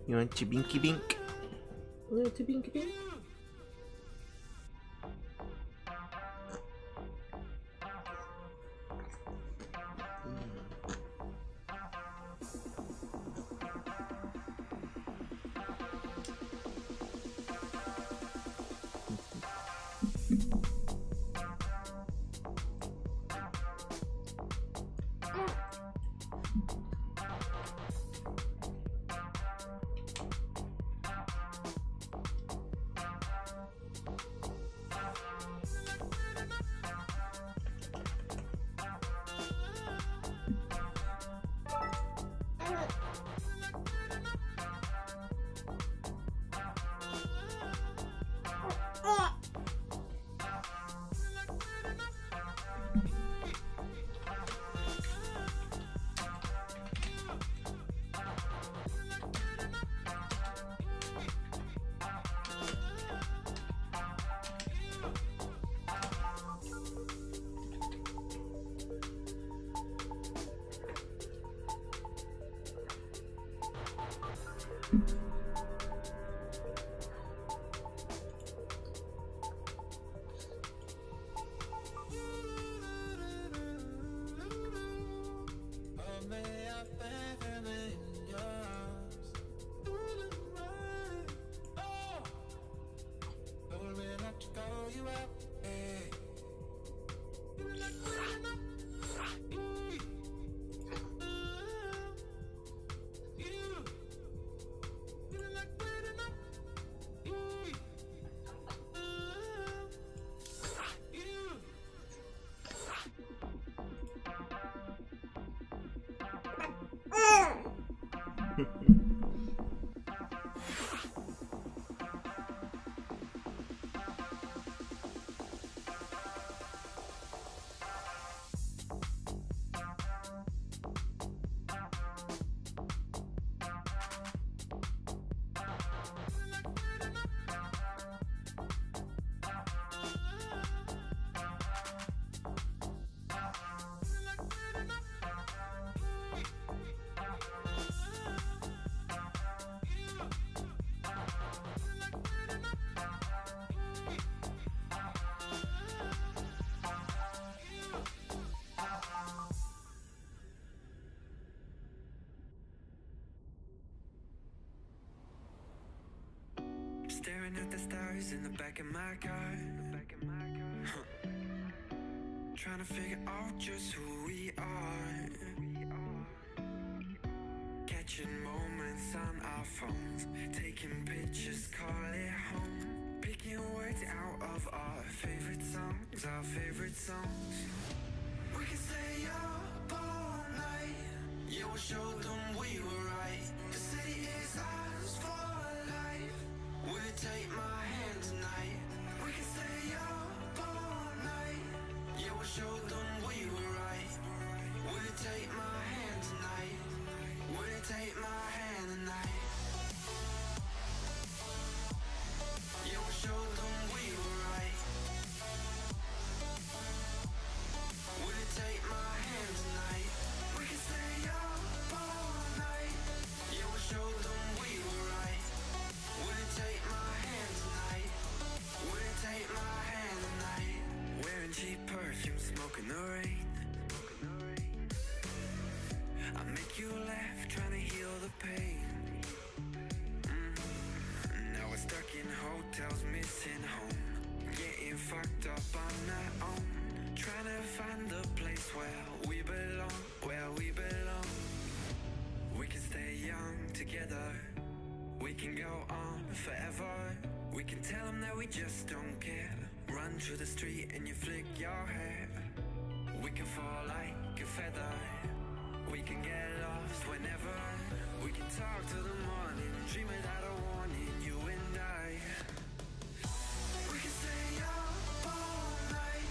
You want chibinky bink? A little chibinky bink? Staring at the stars in the back of my car. Trying to figure out just who we are. Catching moments on our phones, taking pictures, call it home. Picking words out of our favorite songs, our favorite songs. We can stay up all night. Yeah, we'll show them we were right. The city is ours for life. Will you take my hand tonight? We can stay up all night. Yeah, we'll show them we were right. Will you take my hand tonight? Will you take my hand tonight? Yeah, we'll show them we were right. Will you take my hand tonight? We can stay up all night. Yeah, we'll show them we were right. Will you take my hand tonight? Will you take my hand tonight? Wearing cheap perfume, smoking the rain. I make you laugh, trying to heal the pain. Now we're stuck in hotels, missing home. Getting fucked up on our own. Trying to find the place where we belong, where we belong. We can stay young together. We can go on forever. We can tell them that we just don't care. Run through the street and you flick your hair. We can fall like a feather. We can get lost whenever. We can talk till the morning, dream without a warning, you and I. We can stay up all night.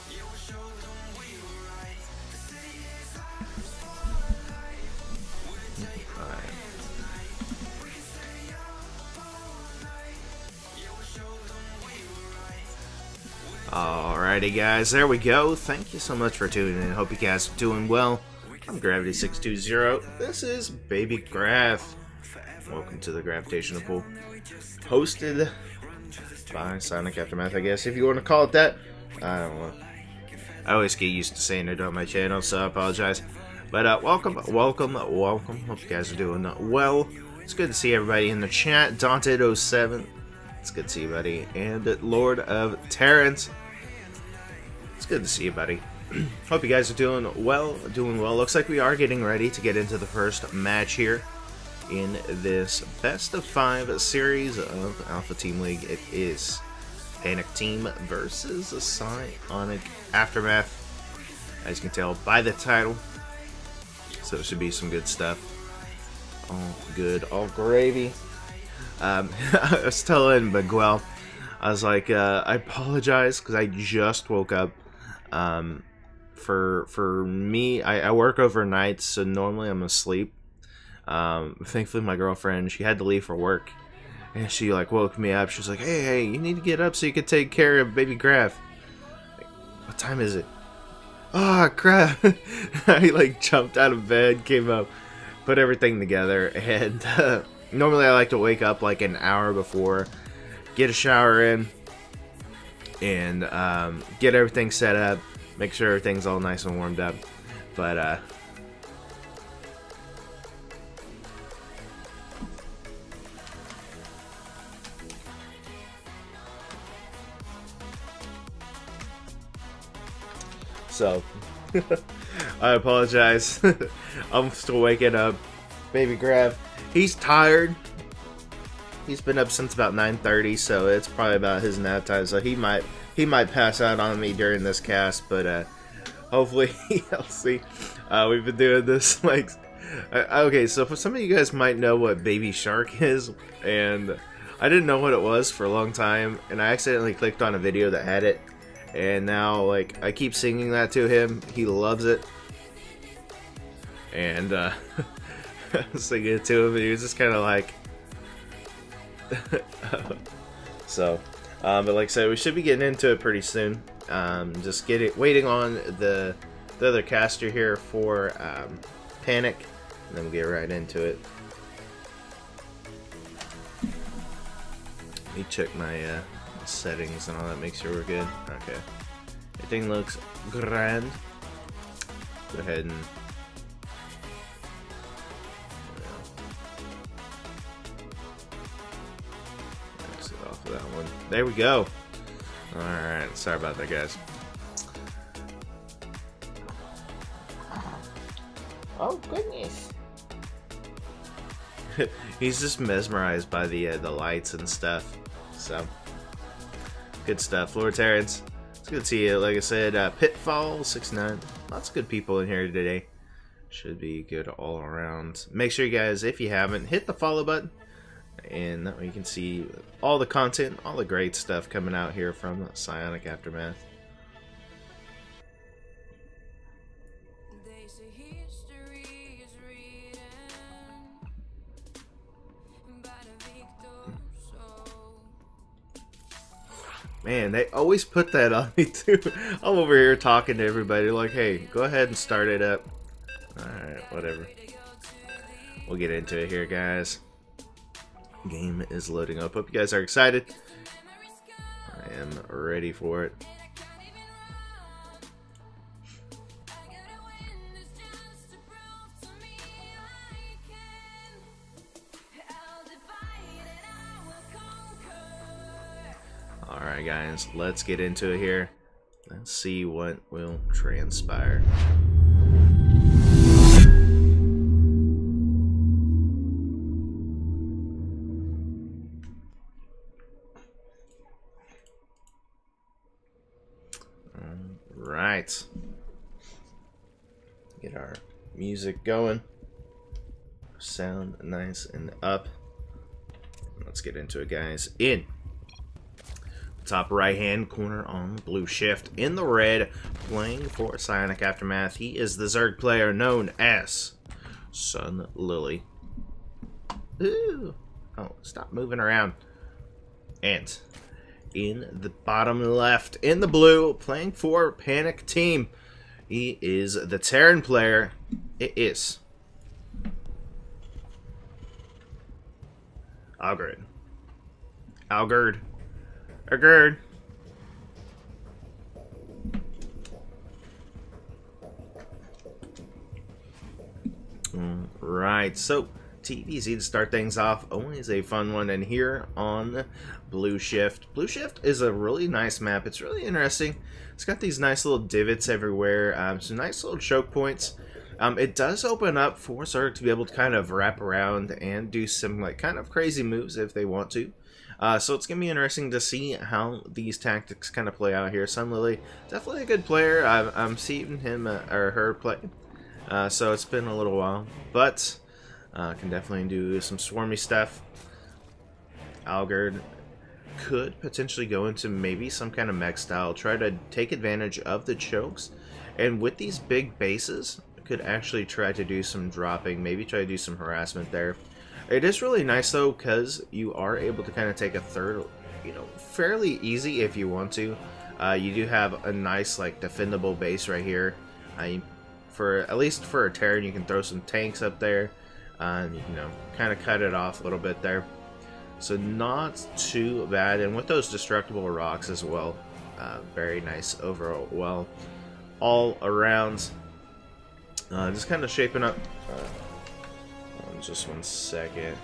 Yeah, we'll show them we were right. The city is ours for life. Will you take my hand tonight? We can stay up all night. Yeah, we'll show them we were right. Alrighty guys, there we go. Thank you so much for tuning in. Hope you guys are doing well. I'm Gravity620. This is Baby Graph. Welcome to the gravitational pull. Hosted by Sonic Aftermath, I guess, if you want to call it that. I don't know. I always get used to saying it on my channel, so I apologize. But welcome. Hope you guys are doing well. It's good to see everybody in the chat. Daunted07. It's good to see you, buddy. And Lord of Terrence. It's good to see you, buddy. Hope you guys are doing well. Looks like we are getting ready to get into the first match here in this best of 5 series of Alpha Team League. It is PaniC Team versus Psionic Aftermath, as you can tell by the title. So it should be some good stuff. All good, all gravy. I was telling Miguel, I was like, I apologize because I just woke up. For me, I work overnight, so normally I'm asleep. Thankfully my girlfriend, she had to leave for work, and she like woke me up. She was like, hey, you need to get up so you can take care of baby Graf. Like, what time is it? Oh crap. I like jumped out of bed, came up, put everything together, and normally I like to wake up like an hour before, get a shower in, and get everything set up, make sure everything's all nice and warmed up. But so, I apologize. I'm still waking up. Baby Graf, he's tired. He's been up since about 9:30, so it's probably about his nap time. So he might pass out on me during this cast, but hopefully he'll see. We've been doing this like okay. So for some of you guys might know what Baby Shark is, and I didn't know what it was for a long time, and I accidentally clicked on a video that had it. And now, like, I keep singing that to him. He loves it. And, I was singing it to him, and he was just kind of like... So, but like I said, we should be getting into it pretty soon. Just waiting on the other caster here for PaniC, and then we'll get right into it. Let me check my settings and all that, make sure we're good. Okay, everything looks grand. Go ahead and exit off of that one. There we go. Alright, sorry about that, guys. Oh goodness. He's just mesmerized by the lights and stuff. So good stuff. Lord Terrence, it's good to see you. Like I said, Pitfall 69. Lots of good people in here today. Should be good all around. Make sure you guys, if you haven't, hit the follow button, and that way you can see all the content, all the great stuff coming out here from Psionic Aftermath. Man, they always put that on me too. I'm over here talking to everybody like, hey, go ahead and start it up. Alright, whatever. We'll get into it here, guys. Game is loading up. Hope you guys are excited. I am ready for it. Alright guys, let's get into it here. Let's see what will transpire. Alright. Get our music going. Sound nice and up. Let's get into it, guys. In top right hand corner on the blue shift, in the red, playing for Psionic Aftermath, he is the Zerg player known as Sun Lily. Ooh. Oh, stop moving around. And in the bottom left, in the blue, playing for PaniC Team, he is the Terran player. It is Algird. Algird. Algird. Right, so TVZ to start things off, always a fun one, and here on Blue Shift. Blue Shift is a really nice map. It's really interesting. It's got these nice little divots everywhere, some nice little choke points. It does open up for Zerg to be able to kind of wrap around and do some like kind of crazy moves if they want to. So it's going to be interesting to see how these tactics kind of play out here. Sunlily, definitely a good player. I'm seeing him or her play. So it's been a little while, but can definitely do some swarmy stuff. Algird could potentially go into maybe some kind of mech style, try to take advantage of the chokes, and with these big bases, could actually try to do some dropping, maybe try to do some harassment there. It is really nice though, because you are able to kind of take a third, you know, fairly easy if you want to. You do have a nice like defendable base right here. For at least for a Terran, you can throw some tanks up there, and you know, kind of cut it off a little bit there. So not too bad, and with those destructible rocks as well, very nice overall. Well, all around, just kind of shaping up. Just 1 second.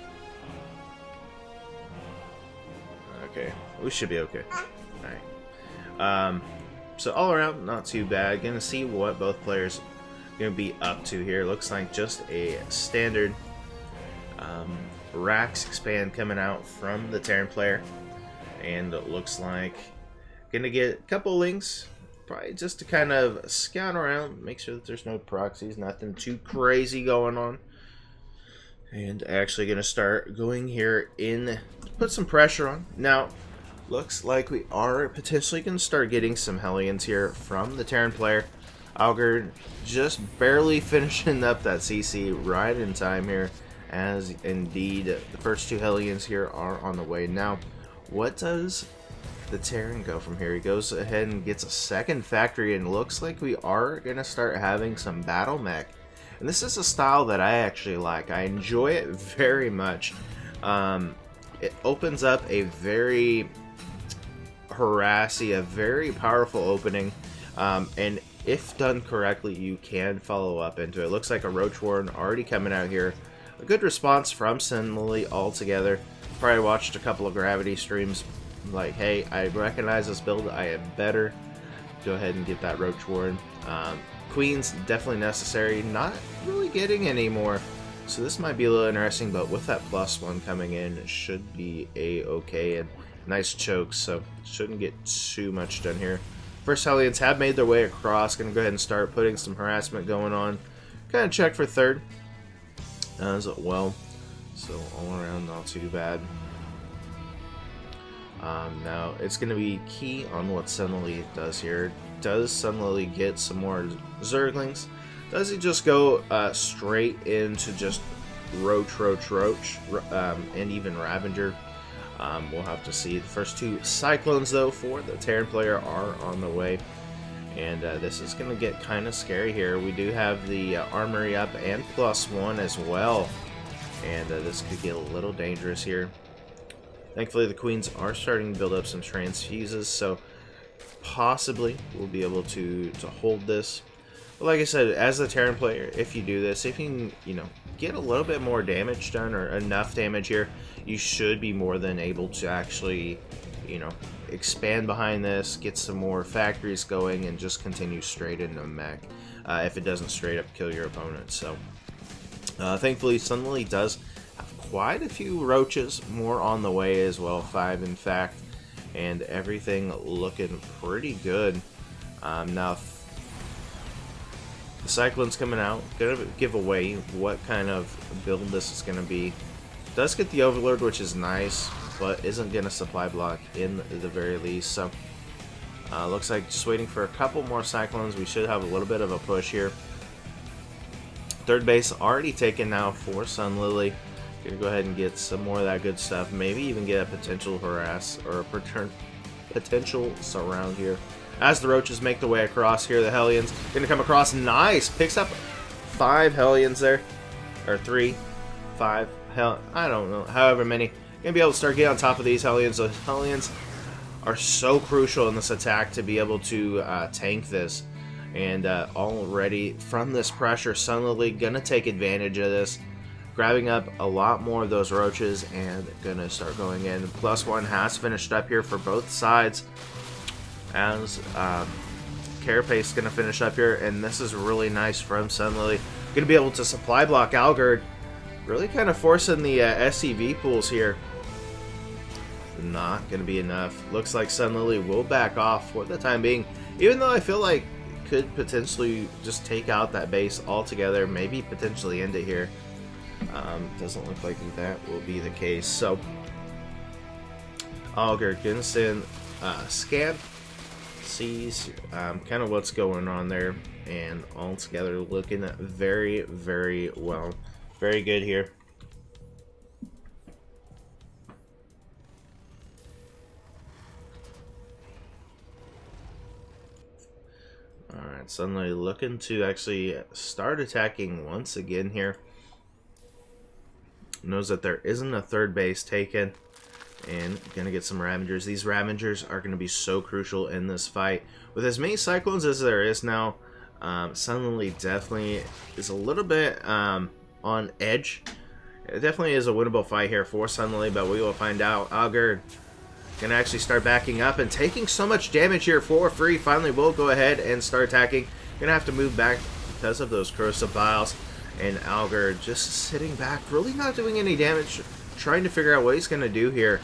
Okay, we should be okay. All right. So all around, not too bad. Gonna see what both players gonna be up to here. Looks like just a standard Rax expand coming out from the Terran player, and it looks like gonna get a couple links, probably just to kind of scout around, make sure that there's no proxies, nothing too crazy going on, and actually gonna start going here in, put some pressure on. Now looks like we are potentially gonna start getting some Hellions here from the Terran player. Algird just barely finishing up that CC right in time here, as indeed the first 2 Hellions here are on the way. Now, what does the Terran go from here? He goes ahead and gets a second factory, and looks like we are going to start having some battle mech. And this is a style that I actually like. I enjoy it very much. It opens up a very harassy, a very powerful opening, and if done correctly, you can follow up into it. Looks like a Roach Warren already coming out here. A good response from Sunlily altogether. Probably watched a couple of Gravity streams. Like, hey, I recognize this build. I had better go ahead and get that Roach Warren. Queen's definitely necessary. Not really getting any more. So this might be a little interesting, but with that +1 coming in, it should be a-okay. And nice chokes, so shouldn't get too much done here. First Hellions have made their way across. Going to go ahead and start putting some harassment going on. Kind of check for third as well. So all around, not too bad. Now it's going to be key on what Sunlily does here. Does Sunlily get some more Zerglings? Does he just go straight into just Roach, and even Ravager? We'll have to see. The first 2 Cyclones, though, for the Terran player are on the way. And this is going to get kind of scary here. We do have the Armory up and +1 as well. And this could get a little dangerous here. Thankfully, the Queens are starting to build up some transfuses, so possibly we'll be able to hold this. But like I said, as a Terran player, if you do this, if you can, you know, get a little bit more damage done, or enough damage here, you should be more than able to actually, you know, expand behind this, get some more factories going, and just continue straight into mech if it doesn't straight up kill your opponent. So thankfully Sunlily does have quite a few Roaches, more on the way as well, 5 in fact, and everything looking pretty good. Now the Cyclone's coming out, gonna give away what kind of build this is gonna be. Does get the Overlord, which is nice, but isn't gonna supply block in the very least. So looks like just waiting for a couple more Cyclones. We should have a little bit of a push here. Third base already taken now for Sunlily. Gonna go ahead and get some more of that good stuff. Maybe even get a potential harass or a potential surround here. As the Roaches make their way across here, the Hellions gonna come across. Nice! Picks up 5 Hellions there. Or 3, 5, hell, I don't know, however many. gonna be able to start getting on top of these Hellions. Those Hellions are so crucial in this attack to be able to tank this. And already from this pressure, Sunlily gonna take advantage of this, grabbing up a lot more of those roaches and gonna start going in. +1 has finished up here for both sides, as Carapace gonna finish up here, and this is really nice from Sunlily. Gonna be able to supply block Algerd, really kind of forcing the SCV pools here. Not gonna be enough. Looks like Sunlily will back off for the time being, even though I feel like could potentially just take out that base altogether, maybe potentially end it here. Doesn't look like that will be the case. So Algerd gonna send scan, sees kind of what's going on there, and altogether looking very, very well. Very good here. Alright, Sunlight looking to actually start attacking once again here. Knows that there isn't a third base taken, and gonna get some Ravagers. These Ravagers are gonna be so crucial in this fight. With as many Cyclones as there is now, Sunlight definitely is a little bit on edge. It definitely is a winnable fight here for Sunlight, but we will find out. Algerd gonna actually start backing up and taking so much damage here for free. Finally will go ahead and start attacking. Gonna have to move back because of those corrosive biles, and Algerd just sitting back, really not doing any damage, trying to figure out what he's gonna do here.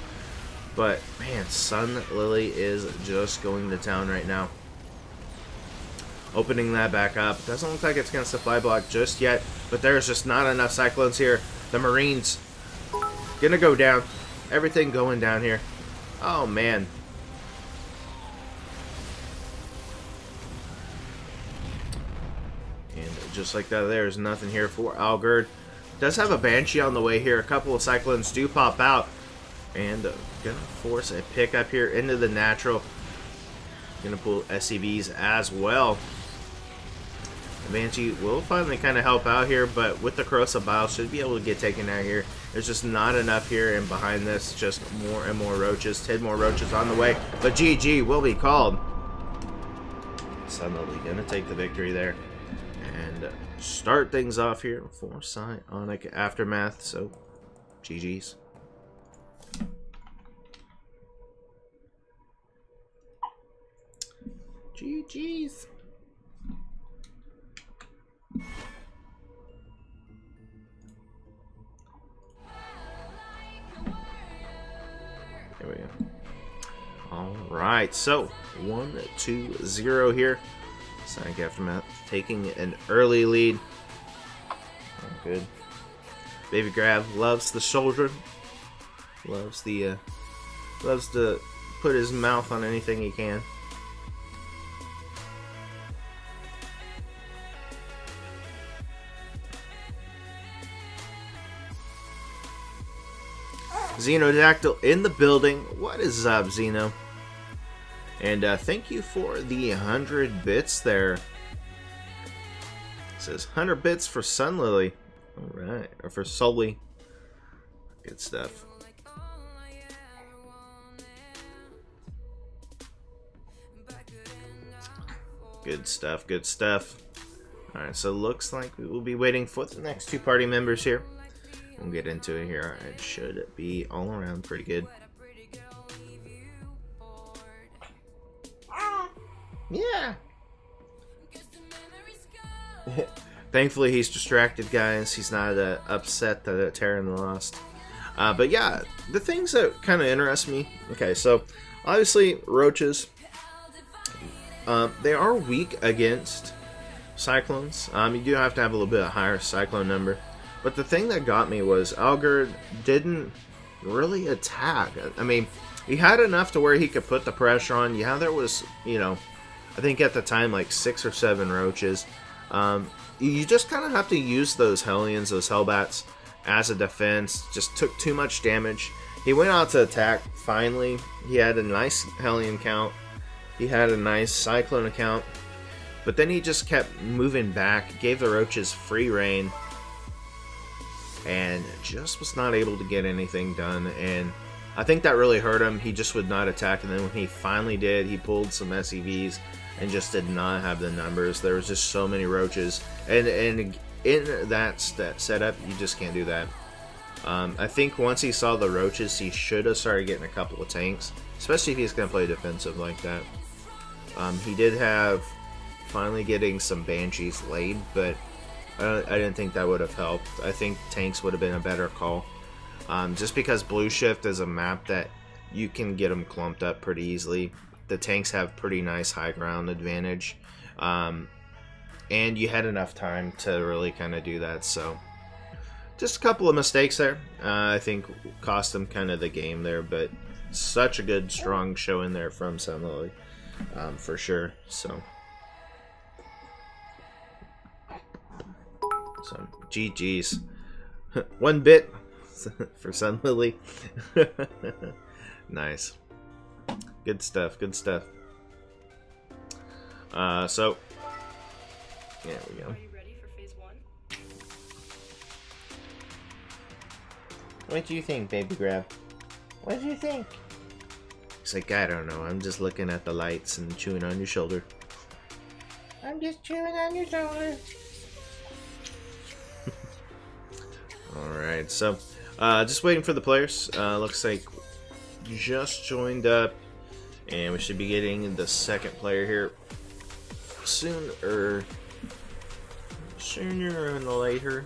But man, Sunlily is just going to town right now. Opening that back up. Doesn't look like it's gonna supply block just yet, but there's just not enough Cyclones here. The Marines gonna go down. Everything going down here. Oh man. And just like that, there's nothing here for Algerd. Does have a Banshee on the way here. A couple of Cyclones do pop out, and gonna force a pickup here into the natural. Gonna pull SCVs as well. The Banshee will finally kind of help out here, but with the corrosive bile should be able to get taken out here. There's just not enough here, and behind this, just more and more roaches. 10 more roaches on the way, but GG will be called. Sunlily gonna take the victory there and start things off here for Psionic Aftermath. So, GG's. GG's. There we go. Alright, so 1-2-0 here. Psionic Aftermath taking an early lead. Oh, good. Baby Grab loves the shoulder. Loves the loves to put his mouth on anything he can. Xenodactyl in the building. What is up, Xeno? And thank you for the 100 bits there. It says 100 bits for Sunlily. Alright, or for Sully. Good stuff. Good stuff, good stuff. Alright, so looks like we will be waiting for the next two party members here. We'll get into it here. It should be all around pretty good. Yeah. Thankfully, he's distracted, guys. He's not upset that Terran lost. But yeah, the things that kind of interest me. Okay, so obviously roaches. They are weak against cyclones. You do have to have a little bit of higher cyclone number. But the thing that got me was Algerd didn't really attack. I mean, he had enough to where he could put the pressure on. Yeah, there was, you know, I think at the time like 6 or 7 roaches. You just kind of have to use those Hellions, those Hellbats, as a defense. Just took too much damage. He went out to attack finally. He had a nice Hellion count. He had a nice Cyclone account. But then he just kept moving back, gave the roaches free reign. and just was not able to get anything done. And I think that really hurt him. He just would not attack, and then when he finally did, he pulled some SEVs and just did not have the numbers. There was just so many roaches, and in that setup, you just can't do that. I think once he saw the roaches, he should have started getting a couple of tanks, especially if he's going to play defensive like that. He did have finally getting some banshees laid, but I didn't think that would have helped. I think tanks would have been a better call. Just because Blue Shift is a map that you can get them clumped up pretty easily. The tanks have pretty nice high ground advantage. And you had enough time to really kind of do that. So just a couple of mistakes there. I think cost them kind of the game there. But such a good, strong showing there from Sun Lily. For sure. So GG's. 1 bit for Sun Lily. Nice. Good stuff, good stuff. So there we go. Are you ready for phase 1? What do you think, baby Grab? What do you think? He's like, I don't know, I'm just looking at the lights and chewing on your shoulder. I'm just chewing on your shoulder. Alright, so just waiting for the players. Looks like just joined up, and we should be getting the second player here sooner and later.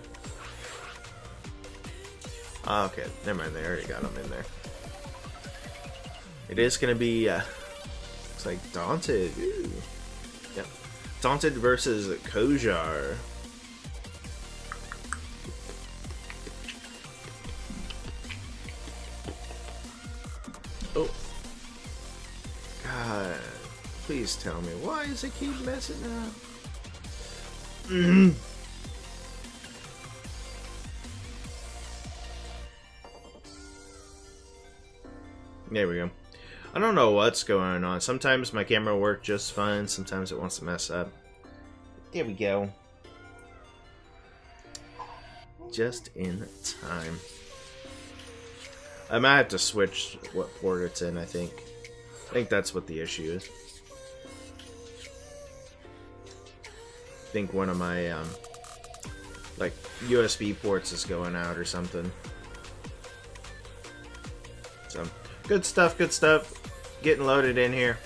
Okay, never mind, they already got him in there. It is going to be looks like Daunted. Ooh. Yep. Daunted versus Kojar. Oh. God. Please tell me. Why does it keep messing up? There we go. I don't know what's going on. Sometimes my camera works just fine. Sometimes it wants to mess up. There we go. Just in time. I might have to switch what port it's in, I think. I think that's what the issue is. I think one of my, like, USB ports is going out or something. So, good stuff, good stuff. Getting loaded in here.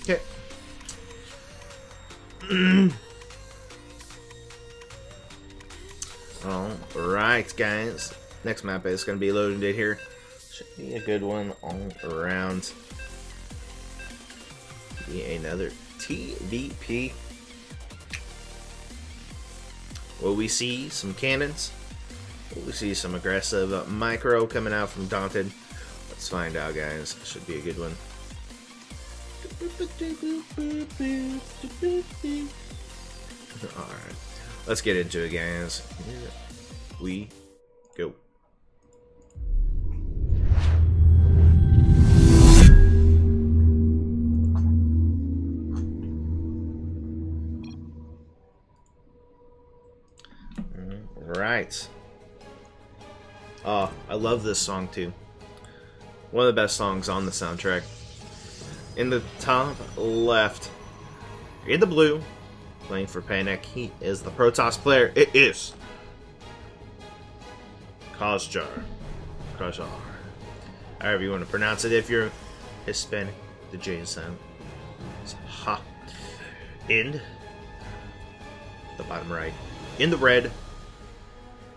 Okay. Alright, guys. Next map is going to be loaded in here. Should be a good one all around. Be another TVP. Will we see some cannons? Will we see some aggressive micro coming out from Daunted? Let's find out, guys. Should be a good one. Alright, let's get into it, guys. Here we go. Right. Oh, I love this song too. One of the best songs on the soundtrack. In the top left, in the blue, playing for PaniC, he is the Protoss player. It is Kojar. However you want to pronounce it. If you're Hispanic, the J is silent. It's ha. In the bottom right, in the red,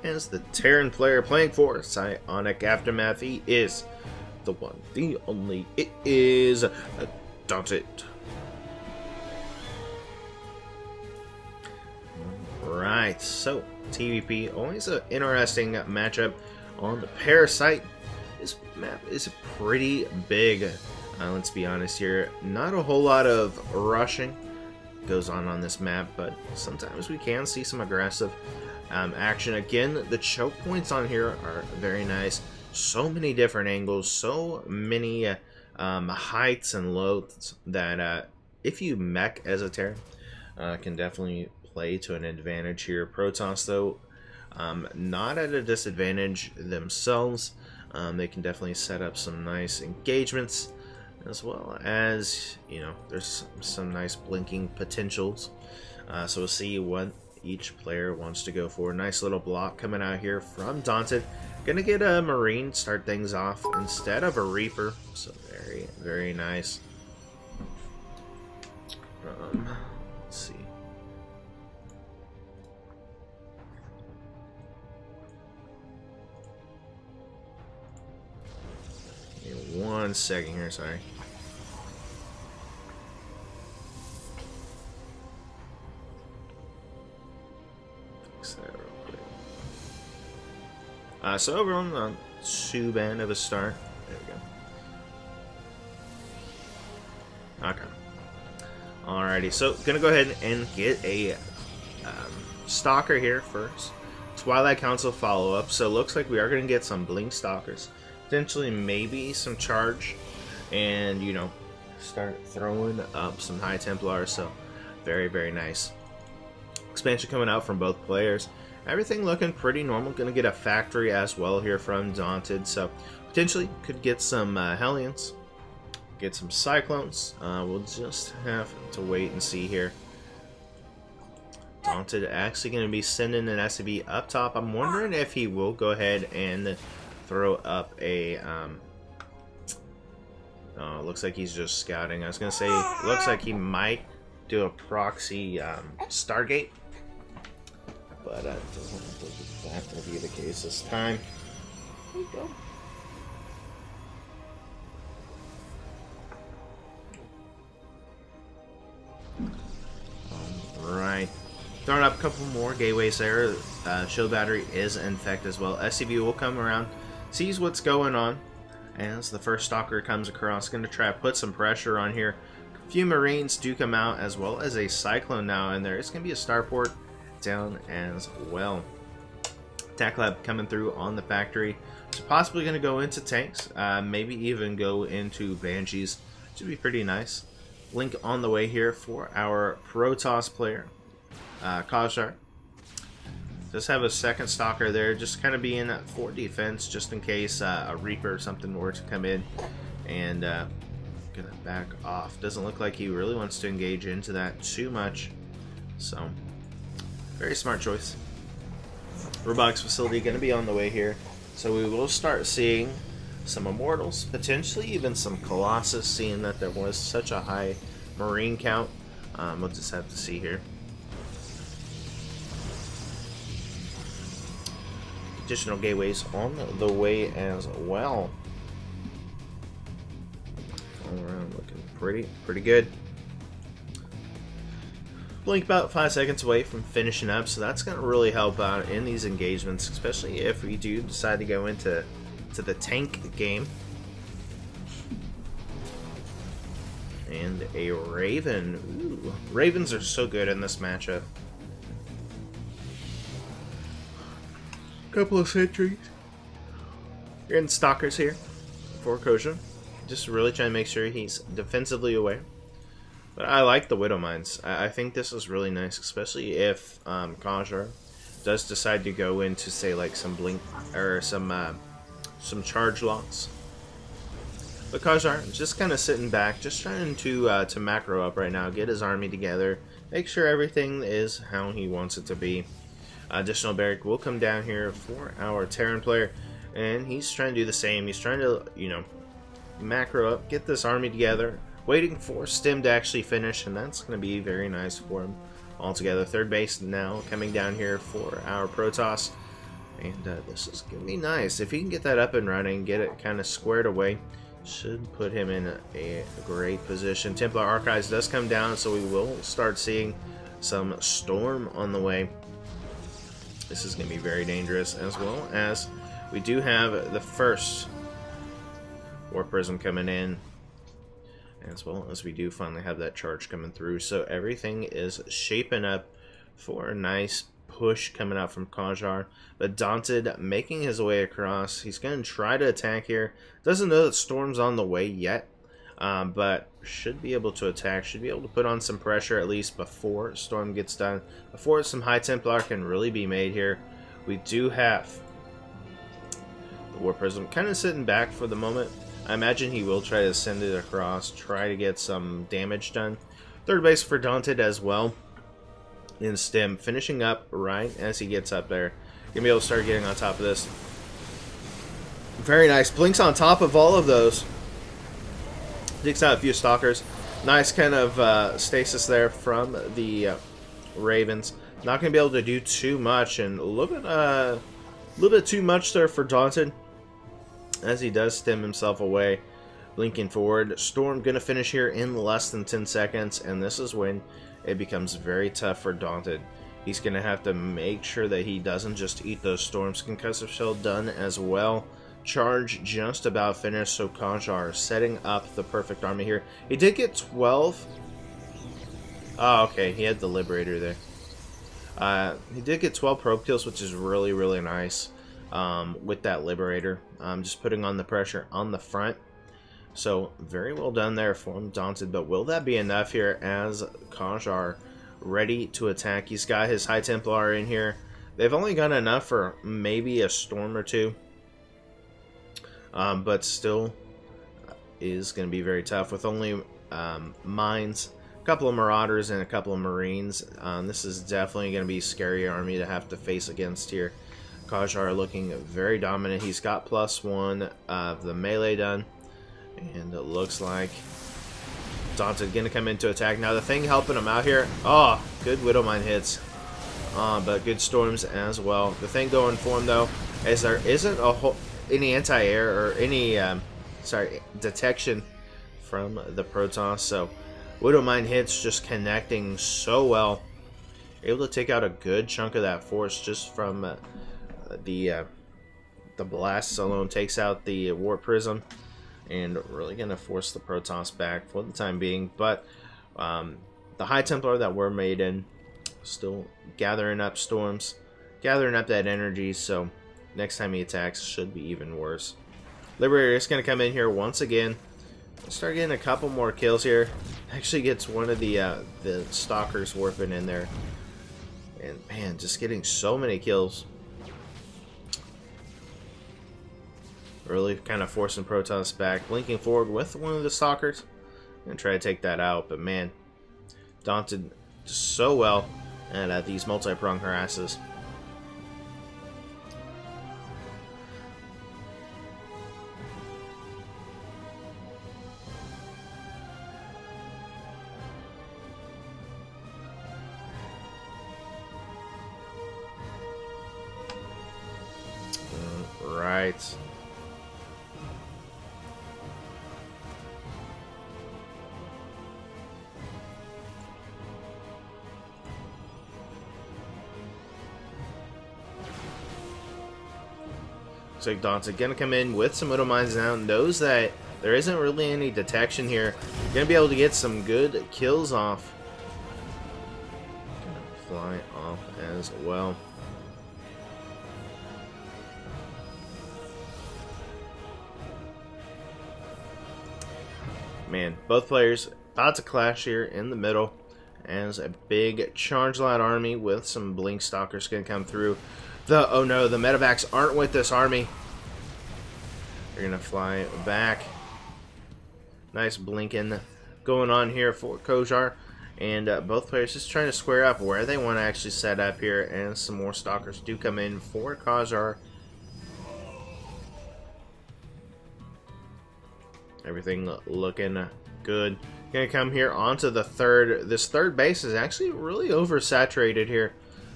is the Terran player playing for Psionic Aftermath. He is the one, the only. It is Daunted. Right, so TVP. Always an interesting matchup on the Parasite. This map is pretty big. Let's be honest here. Not a whole lot of rushing goes on this map, but sometimes we can see some aggressive action. Again, the choke points on here are very nice. So many different angles, so many heights and lows that if you mech as a Terran, can definitely play to an advantage here. Protoss, though, not at a disadvantage themselves. They can definitely set up some nice engagements, as well as, you know, there's some nice blinking potentials. So we'll see what each player wants to go for. Nice little block coming out here from Daunted. Gonna get a Marine, start things off instead of a Reaper. So very, very nice. Let's see. Give me 1 second here, sorry. Fix that real quick. So overall, not too bad of a start. There we go. Okay. Alrighty, so gonna go ahead and get a Stalker here first. Twilight Council follow-up. So looks like we are gonna get some Blink Stalkers. Potentially maybe some charge. And, you know, start throwing up some High Templars. So very, very nice. Expansion coming out from both players. Everything looking pretty normal. Gonna get a factory as well here from Daunted. So potentially could get some Hellions. Get some Cyclones. We'll just have to wait and see here. Daunted actually going to be sending an SCV up top. I'm wondering if he will go ahead and throw up a... oh, looks like he's just scouting. I was going to say, looks like he might do a proxy Stargate. But it doesn't look like that will be the case this time. There you go. Right. Throwing up a couple more gateways there. Shield battery is infected as well. SCV will come around, sees what's going on, as the first Stalker comes across. Going to try to put some pressure on here. A few Marines do come out, as well as a Cyclone now in there. It's going to be a Starport down as well. Attack Lab coming through on the factory. So possibly going to go into tanks. Maybe even go into Banshees. Should be pretty nice. Link on the way here for our Protoss player, Kajar. Just have a second Stalker there, just kind of being for defense, just in case a Reaper or something were to come in. And gonna back off. Doesn't look like he really wants to engage into that too much. So, very smart choice. Robotics facility gonna be on the way here. So we will start seeing some Immortals, potentially even some Colossus, seeing that there was such a high Marine count. We'll just have to see here. Additional gateways on the way as well. All around looking pretty good. Blink about 5 seconds away from finishing up, so that's going to really help out in these engagements, especially if we do decide to go into the tank game. And a Raven. Ooh, Ravens are so good in this matchup. Couple of sentries. You're in Stalkers here for Kosha. Just really trying to make sure he's defensively aware. But I like the Widow Mines. I think this is really nice, especially if Kajar does decide to go into, say, like some blink or some charge locks. But Kajar just kind of sitting back, just trying to macro up right now, get his army together, make sure everything is how he wants it to be. Additional barrack will come down here for our Terran player, and he's trying to do the same. He's trying to, you know, macro up, get this army together, waiting for Stim to actually finish, and that's going to be very nice for him altogether. Third base now coming down here for our Protoss. And this is going to be nice. If he can get that up and running, get it kind of squared away, should put him in a great position. Templar Archives does come down, so we will start seeing some Storm on the way. This is going to be very dangerous, as well as we do have the first Warp Prism coming in, as well as we do finally have that charge coming through. So everything is shaping up for a nice push coming out from Kajar. But Daunted making his way across. He's going to try to attack here. Doesn't know that Storm's on the way yet, but should be able to attack. Should be able to put on some pressure at least before Storm gets done. Before some High Templar can really be made here. We do have the Warp Prism kind of sitting back for the moment. I imagine he will try to send it across, try to get some damage done. Third base for Daunted as well. In stem, finishing up right as he gets up there. Gonna be able to start getting on top of this. Very nice. Blinks on top of all of those. Takes out a few stalkers. Nice kind of stasis there from the Ravens. Not gonna be able to do too much, and a little bit too much there for Daunted, as he does stem himself away. Blinking forward. Storm gonna finish here in less than 10 seconds, and this is when it becomes very tough for Daunted. He's gonna have to make sure that he doesn't just eat those storms. Concussive Shell done as well. Charge just about finished, so Kajar setting up the perfect army here. He did get 12. Oh, okay, he had the Liberator there. He did get 12 probe kills, which is really, really nice with that Liberator. Just putting on the pressure on the front. So, very well done there for him, Daunted. But will that be enough here as Kajar ready to attack? He's got his High Templar in here. They've only got enough for maybe a storm or two. But still is going to be very tough with only mines, a couple of marauders, and a couple of marines. This is definitely going to be a scary army to have to face against here. Kajar looking very dominant. He's got +1 of the melee done. And it looks like Daunted going to come in to attack. Now the thing helping him out here. Oh, good Widowmine hits. But good storms as well. The thing going for him though is there isn't any anti-air or any detection from the Protoss. So Widowmine hits just connecting so well. Able to take out a good chunk of that force just from the blasts alone. Takes out the Warp Prism. And really going to force the Protoss back for the time being. But the High Templar that were made in still gathering up storms, gathering up that energy. So next time he attacks should be even worse. Liberator is going to come in here once again. Start getting a couple more kills here. Actually gets one of the Stalkers warping in there. And man, just getting so many kills. Really kind of forcing Protoss back. Blinking forward with one of the Stalkers. And try to take that out. But man, Daunted just so well at these multi-prong harasses. Right. Looks like Daunted gonna come in with some Widow Mines now. Knows that there isn't really any detection here. Gonna be able to get some good kills off. Gonna fly off as well. Man, both players about to clash here in the middle as a big charge light army with some blink stalkers gonna come through. Oh no, the medevacs aren't with this army. They're gonna fly back. Nice blinking going on here for Kajar. And both players just trying to square up where they want to actually set up here. And some more stalkers do come in for Kajar. Everything looking good. Gonna come here onto the third. This third base is actually really oversaturated here.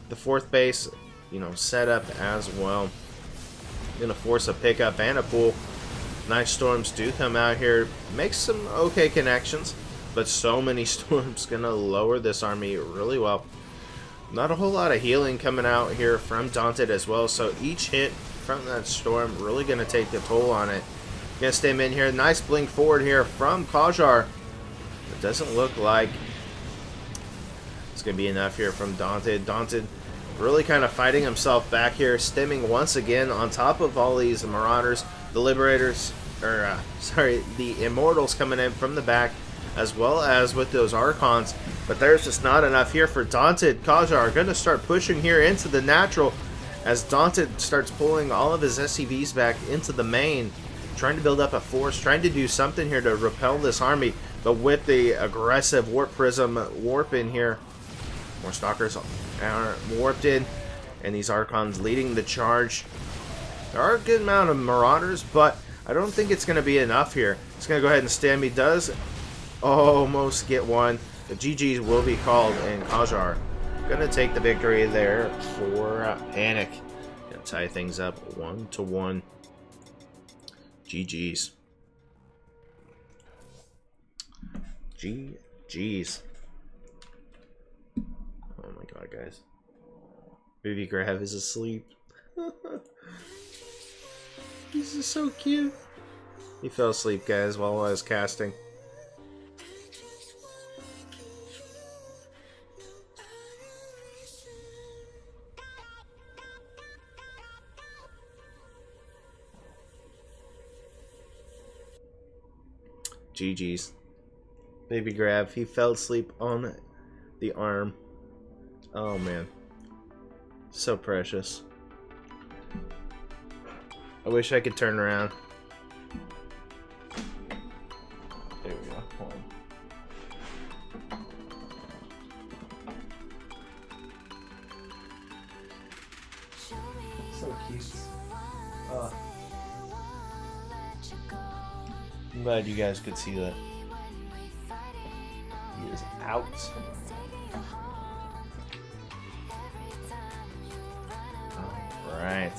The fourth base, you know, set up as well. Gonna force a pickup and a pull. Nice storms do come out here. Makes some okay connections, but so many storms gonna lower this army really well. Not a whole lot of healing coming out here from Daunted as well, so each hit from that storm really going to take a toll on it. Gonna stay in here. Nice blink forward here from Kajar. It doesn't look like it's going to be enough here from Daunted. Daunted really kind of fighting himself back here, stemming once again on top of all these Marauders, the Liberators, or sorry, the Immortals coming in from the back, as well as with those Archons. But there's just not enough here for Daunted. Kajar going to start pushing here into the natural as Daunted starts pulling all of his SCVs back into the main, trying to build up a force, trying to do something here to repel this army. But with the aggressive Warp Prism warp in here, more Stalkers are warped in, and these Archons leading the charge. There are a good amount of Marauders, but I don't think it's going to be enough here. It's going to go ahead and stand. He does almost get one. The GGs will be called, and Kajar going to take the victory there for PaniC. Going to tie things up 1-1. GGs. GGs. Oh my god, guys. Baby Grav is asleep. This is so cute. He fell asleep, guys, while I was casting. GG's. Baby Grav, he fell asleep on the arm. Oh man. So precious. I wish I could turn around. There we go. Hold on. So cute. I'm glad you guys could see that. He is out. Alright.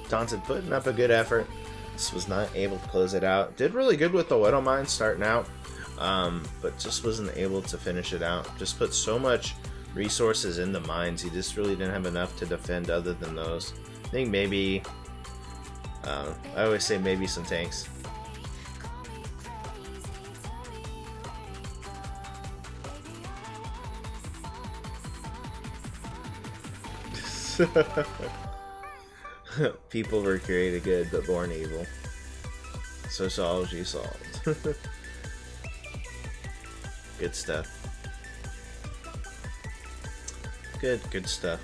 Daunted putting up a good effort. This was not able to close it out. Did really good with the Widow Mine starting out, but just wasn't able to finish it out. Just put so much resources in the mines. He just really didn't have enough to defend other than those. I think maybe, I always say maybe some tanks. People were created good, but born evil. Sociology solved. Good stuff. Good stuff.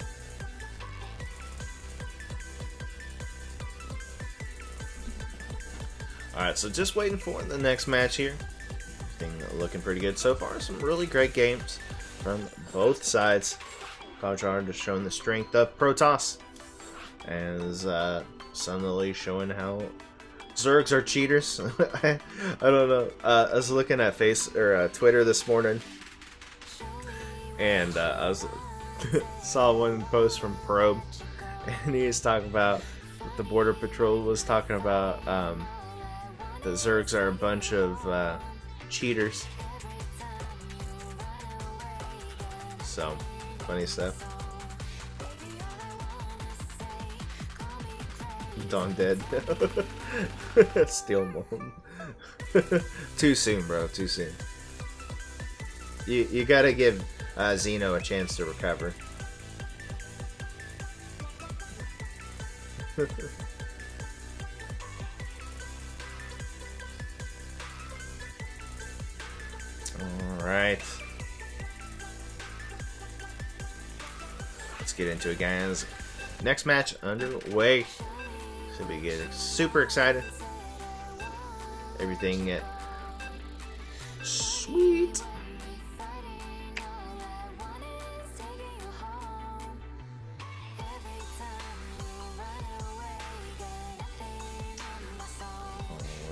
Alright, so just waiting for the next match here. Everything looking pretty good so far. Some really great games from both sides. Kajar just showing the strength of Protoss. As Sunlily showing how Zergs are cheaters. I don't know. I was looking at Twitter this morning, and I was saw one post from Probe, and he was talking about the Border Patrol was talking about the Zergs are a bunch of cheaters. So funny stuff. Dawn dead. Steel Moon. Too soon, bro. Too soon. You gotta give Xeno a chance to recover. Alright. Let's get into it, guys. Next match underway. Should be good. Super excited. Everything sweet.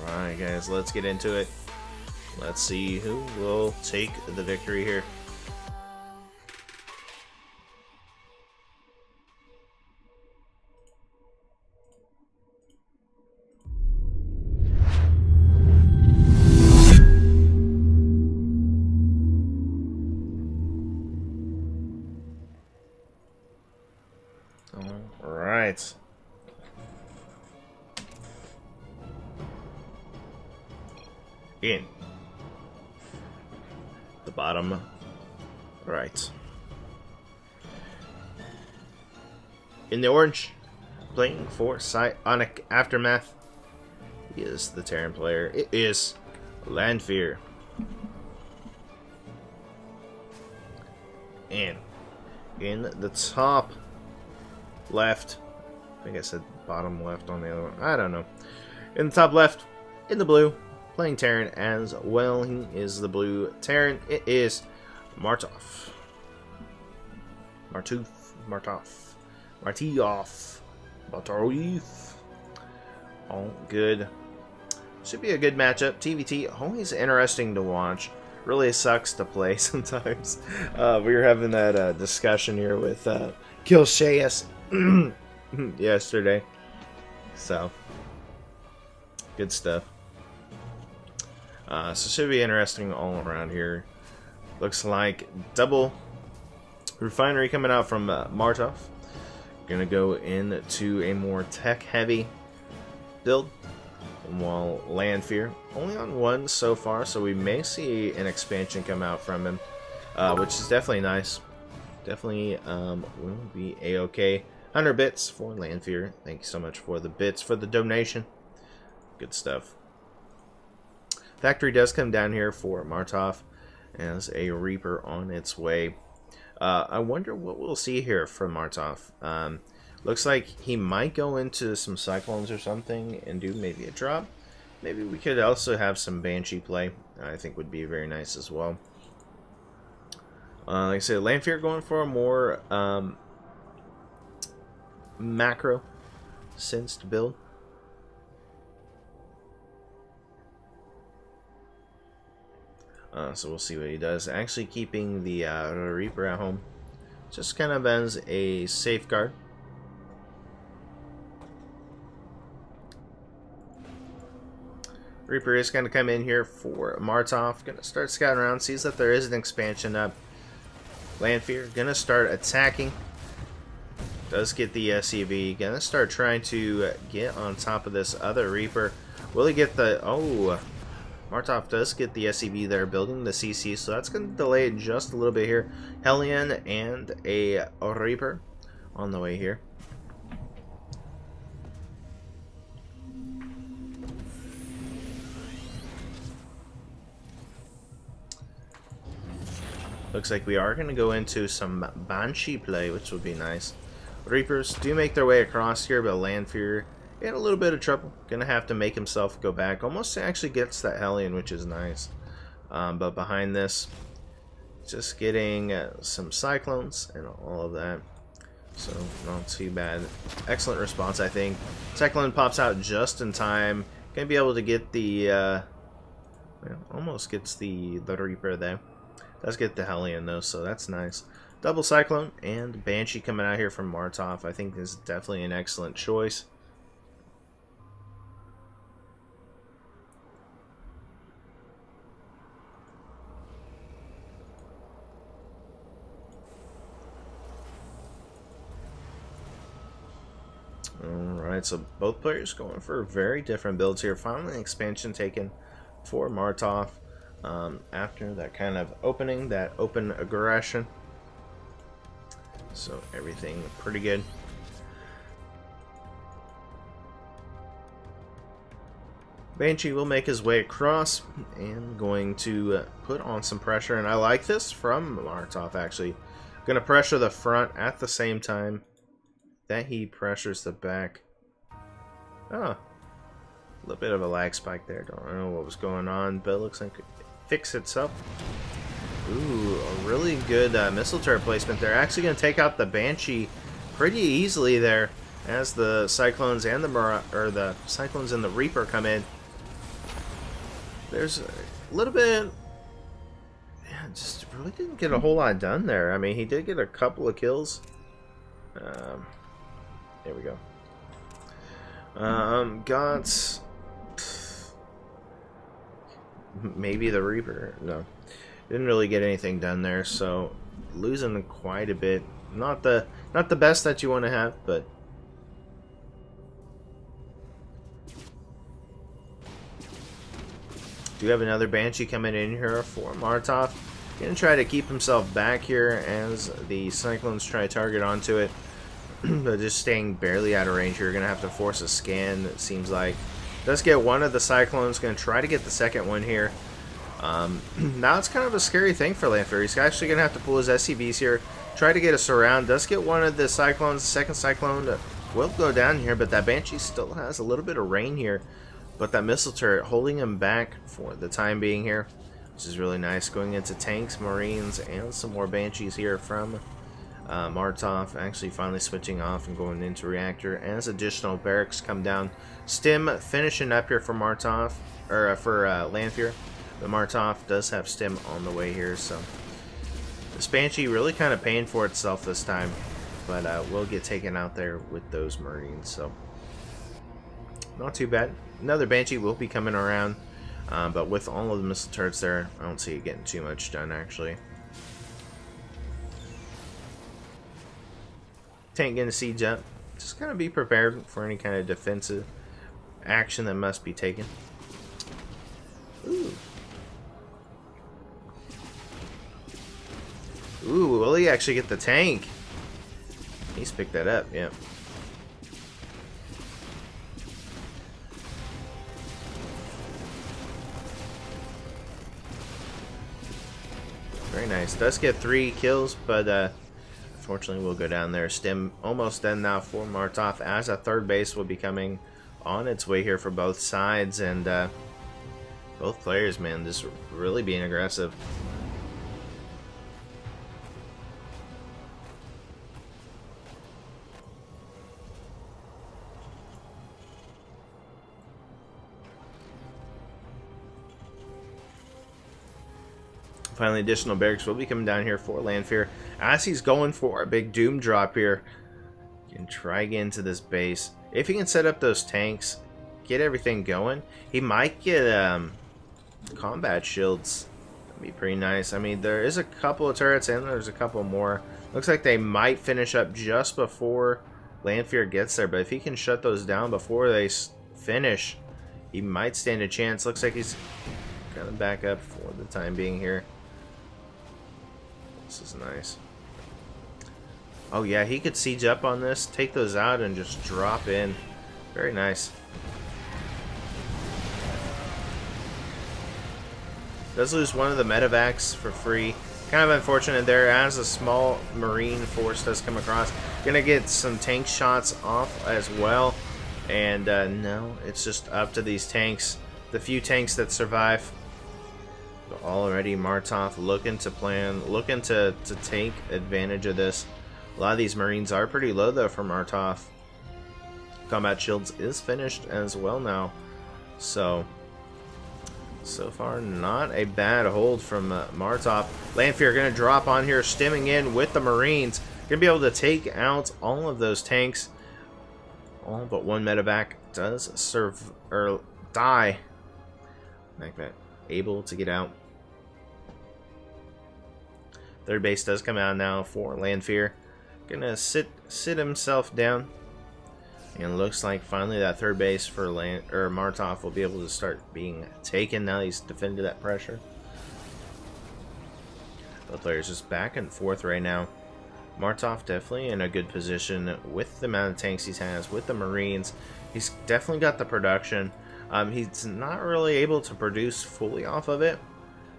Alright, guys, let's get into it. Let's see who will take the victory here. Alright. In the bottom right. In the orange, playing for PsiX Aftermath, he is the Terran player. It is Landfear. And in the top left, I think I said bottom left on the other one. I don't know. In the top left, in the blue, playing Terran as well. He is the blue Terran. It is Martov. Martov. All good. Should be a good matchup. TVT, always interesting to watch. Really sucks to play sometimes. We were having that discussion here with Kilsheas yesterday. So, good stuff. So should be interesting all around here. Looks like double refinery coming out from Martov. Gonna go into a more tech-heavy build, while Landfear only on one so far, so we may see an expansion come out from him, which is definitely nice. Definitely will be a-okay. 100 bits for Landfear. Thank you so much for the bits for the donation. Good stuff. Factory does come down here for Martov as a Reaper on its way. I wonder what we'll see here from Martov. Looks like he might go into some Cyclones or something and do maybe a drop. Maybe we could also have some Banshee play. I think would be very nice as well. Like I said, Landfear going for a more macro sensed build. So we'll see what he does. Actually keeping the Reaper at home. Just kind of as a safeguard. Reaper is going to come in here for Martov. Going to start scouting around. Sees that there is an expansion up. Landfear going to start attacking. Does get the SCV. Going to start trying to get on top of this other Reaper. Will he get the... Oh... Martov does get the SCV there, building the CC, so that's going to delay it just a little bit here. Hellion and a Reaper on the way here. Looks like we are going to go into some Banshee play, which would be nice. Reapers do make their way across here, but Landfear in a little bit of trouble. Gonna have to make himself go back. Almost actually gets that Hellion, which is nice. But behind this, just getting some Cyclones and all of that. So not too bad. Excellent response, I think. Cyclone pops out just in time. Gonna be able to get the well, almost gets the Reaper there. Does get the Hellion though, so that's nice. Double Cyclone and Banshee coming out here from Martov. I think this is definitely an excellent choice. Alright, so both players going for very different builds here. Finally, an expansion taken for Martov after that kind of opening, that open aggression. So everything pretty good. Banshee will make his way across and going to put on some pressure. And I like this from Martov, actually. Going to pressure the front at the same time that he pressures the back. Oh, a little bit of a lag spike there. Don't know what was going on, but it looks like it fixed itself. Ooh, a really good missile turret placement there. Actually going to take out the Banshee pretty easily there as the Cyclones and the Cyclones and the Reaper come in. There's a little bit. Yeah, just really didn't get a whole lot done there. I mean, he did get a couple of kills. There we go. Got maybe the Reaper. No, didn't really get anything done there. So losing quite a bit. Not the best that you want to have, but do have another Banshee coming in here for Martov. Gonna try to keep himself back here as the Cyclones try to target onto it. But just staying barely out of range here. Gonna have to force a scan, it seems like. Does get one of the Cyclones. Gonna try to get the second one here. Now it's kind of a scary thing for Lanfear. He's actually gonna have to pull his SCVs here. Try to get a surround. Does get one of the Cyclones. The second Cyclone will go down here, but that Banshee still has a little bit of rain here. But that missile turret holding him back for the time being here, which is really nice. Going into tanks, Marines, and some more Banshees here from Martov. Actually finally switching off and going into reactor as additional barracks come down. Stim finishing up here for Martov, or for Lanfear. But Martov does have Stim on the way here, so this Banshee really kind of paying for itself this time. But will get taken out there with those Marines, so not too bad. Another Banshee will be coming around, but with all of the missile turrets there, I don't see it getting too much done, actually. Tank getting a siege up. Just kind of be prepared for any kind of defensive action that must be taken. Ooh. Ooh, will he actually get the tank? He's picked that up, yep. Very nice. Does get 3 kills, but unfortunately we'll go down there. Stim almost done now for Martov, as a third base will be coming on its way here for both sides, and both players, man, just really being aggressive. Finally, additional barracks will be coming down here for Lanfear, as he's going for a big doom drop here. You can try get into this base. If he can set up those tanks, get everything going, he might get combat shields. That'd be pretty nice. I mean, there is a couple of turrets and there's a couple more. Looks like they might finish up just before Lanfear gets there, but if he can shut those down before they finish, he might stand a chance. Looks like he's gonna back up for the time being here. This is nice. Oh yeah, he could siege up on this, take those out, and just drop in. Very nice. Does lose one of the medevacs for free. Kind of unfortunate there, as a small Marine force does come across. Gonna get some tank shots off as well. And no, it's just up to these tanks. The few tanks that survive. But already Martov looking to plan, looking to take advantage of this. A lot of these Marines are pretty low though for Martov. Combat shields is finished as well now. So far not a bad hold from Martov. Lanfear gonna drop on here, stimming in with the Marines. Gonna be able to take out all of those tanks. All but one medevac does serve or die. Like that, able to get out. Third base does come out now for Lanfear. Gonna sit himself down, and looks like finally that third base for Martov will be able to start being taken. Now he's defended that pressure. Both players just back and forth right now. Martov definitely in a good position with the amount of tanks he has, with the Marines. He's definitely got the production. He's not really able to produce fully off of it,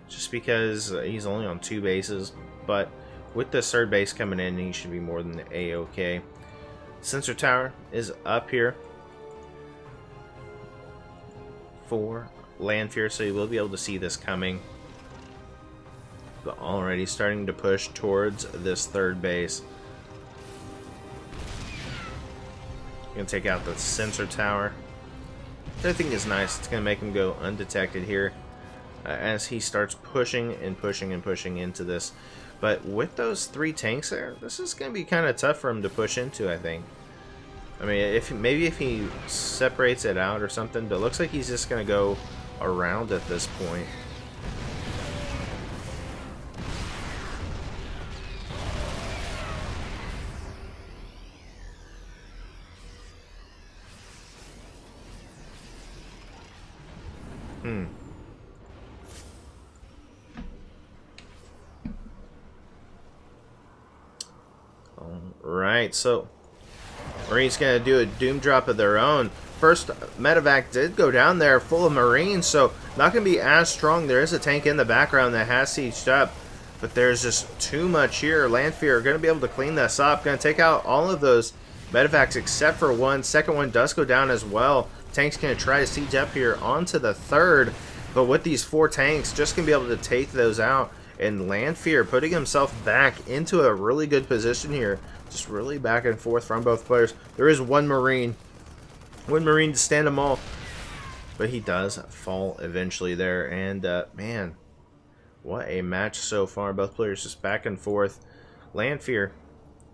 just because he's only on 2 bases. But with the third base coming in, he should be more than A-OK. Sensor tower is up here for Lanfear, so you will be able to see this coming. But already starting to push towards this third base. Gonna take out the sensor tower. I think is nice. It's gonna make him go undetected here as he starts pushing and pushing and pushing into this. But with those 3 tanks there, this is gonna be kind of tough for him to push into, I think. I mean, maybe if he separates it out or something, but it looks like he's just gonna go around at this point. Alright, so Marines gonna do a doom drop of their own. First medevac did go down there full of Marines, so not gonna be as strong. There is a tank in the background that has sieged up, but there's just too much here. Landfear are gonna be able to clean this up, gonna take out all of those medevacs except for one. Second one does go down as well. Tank's gonna try to siege up here onto the third, but with these 4 tanks, just gonna be able to take those out. And Landfear putting himself back into a really good position here. Just really back and forth from both players. There is one Marine to stand them all, but he does fall eventually there. And man, what a match so far. Both players just back and forth. Landfear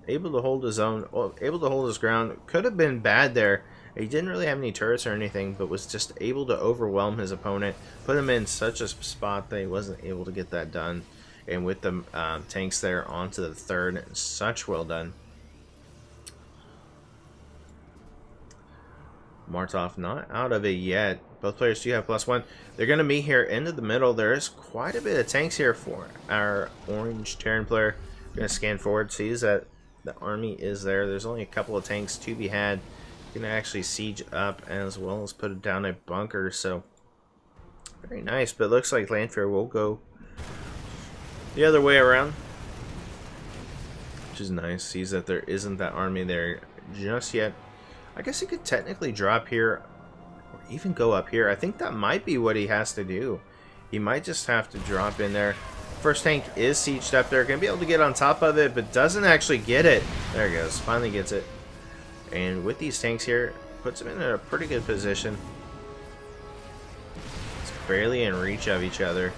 able to hold his own, well, able to hold his ground. Could have been bad there. He didn't really have any turrets or anything, but was just able to overwhelm his opponent, put him in such a spot that he wasn't able to get that done. And with the tanks there onto the third, such well done. Martov not out of it yet. Both players do have +1. They're going to meet here into the middle. There is quite a bit of tanks here for our orange Terran player. Going to scan forward, sees that the army is there. There's only a couple of tanks to be had. Going to actually siege up as well as put down a bunker. So very nice, but it looks like Landfear will go the other way around, which is nice. Sees that there isn't that army there just yet. I guess he could technically drop here or even go up here. I think that might be what he has to do. He might just have to drop in there. First tank is sieged up there. Going to be able to get on top of it, but doesn't actually get it. There it goes. Finally gets it. And with these tanks here, puts him in a pretty good position. It's barely in reach of each other.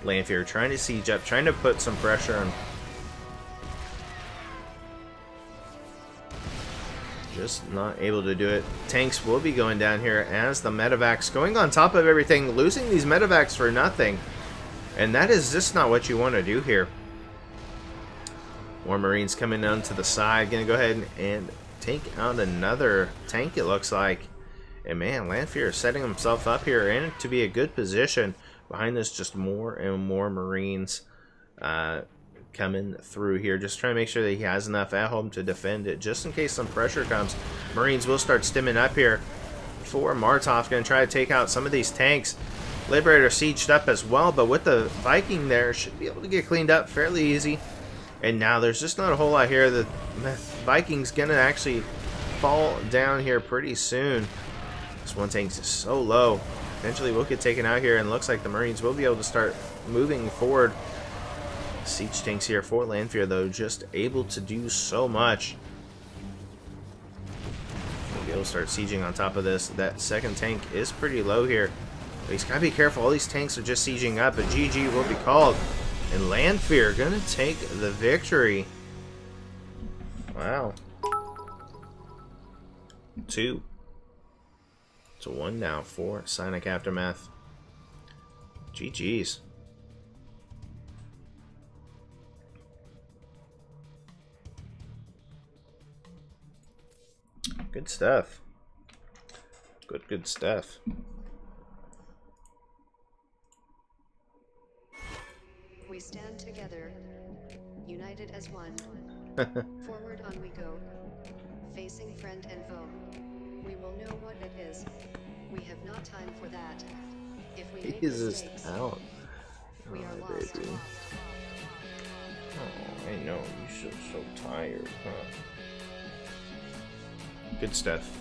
Landfear trying to siege up, trying to put some pressure on. Just not able to do it. Tanks will be going down here as the medevacs going on top of everything, losing these medevacs for nothing. And that is just not what you want to do here. More Marines coming down to the side. Gonna go ahead and take out another tank, it looks like. And man, Landfear is setting himself up here and to be a good position. Behind this, just more and more Marines coming through here. Just trying to make sure that he has enough at home to defend it, just in case some pressure comes. Marines will start stimming up here for Martov. Going to try to take out some of these tanks. Liberator sieged up as well, but with the Viking there, should be able to get cleaned up fairly easy. And now there's just not a whole lot here. The Viking's going to actually fall down here pretty soon. This one tank's just so low. Eventually we'll get taken out here, and looks like the Marines will be able to start moving forward. Siege tanks here for Landfear, though, just able to do so much. We'll be able to start sieging on top of this. That second tank is pretty low here. But he's got to be careful. All these tanks are just sieging up, but GG will be called. And Landfear going to take the victory. Wow. 2 to 1 now for PsiX Aftermath. GG's. Good stuff. Good stuff. We stand together, united as one. Forward on we go, facing friend and foe. We will know what it is. We have not time for that. If we make mistakes, out. we are lost. Baby. Oh, I know. You're so tired, huh? Good stuff.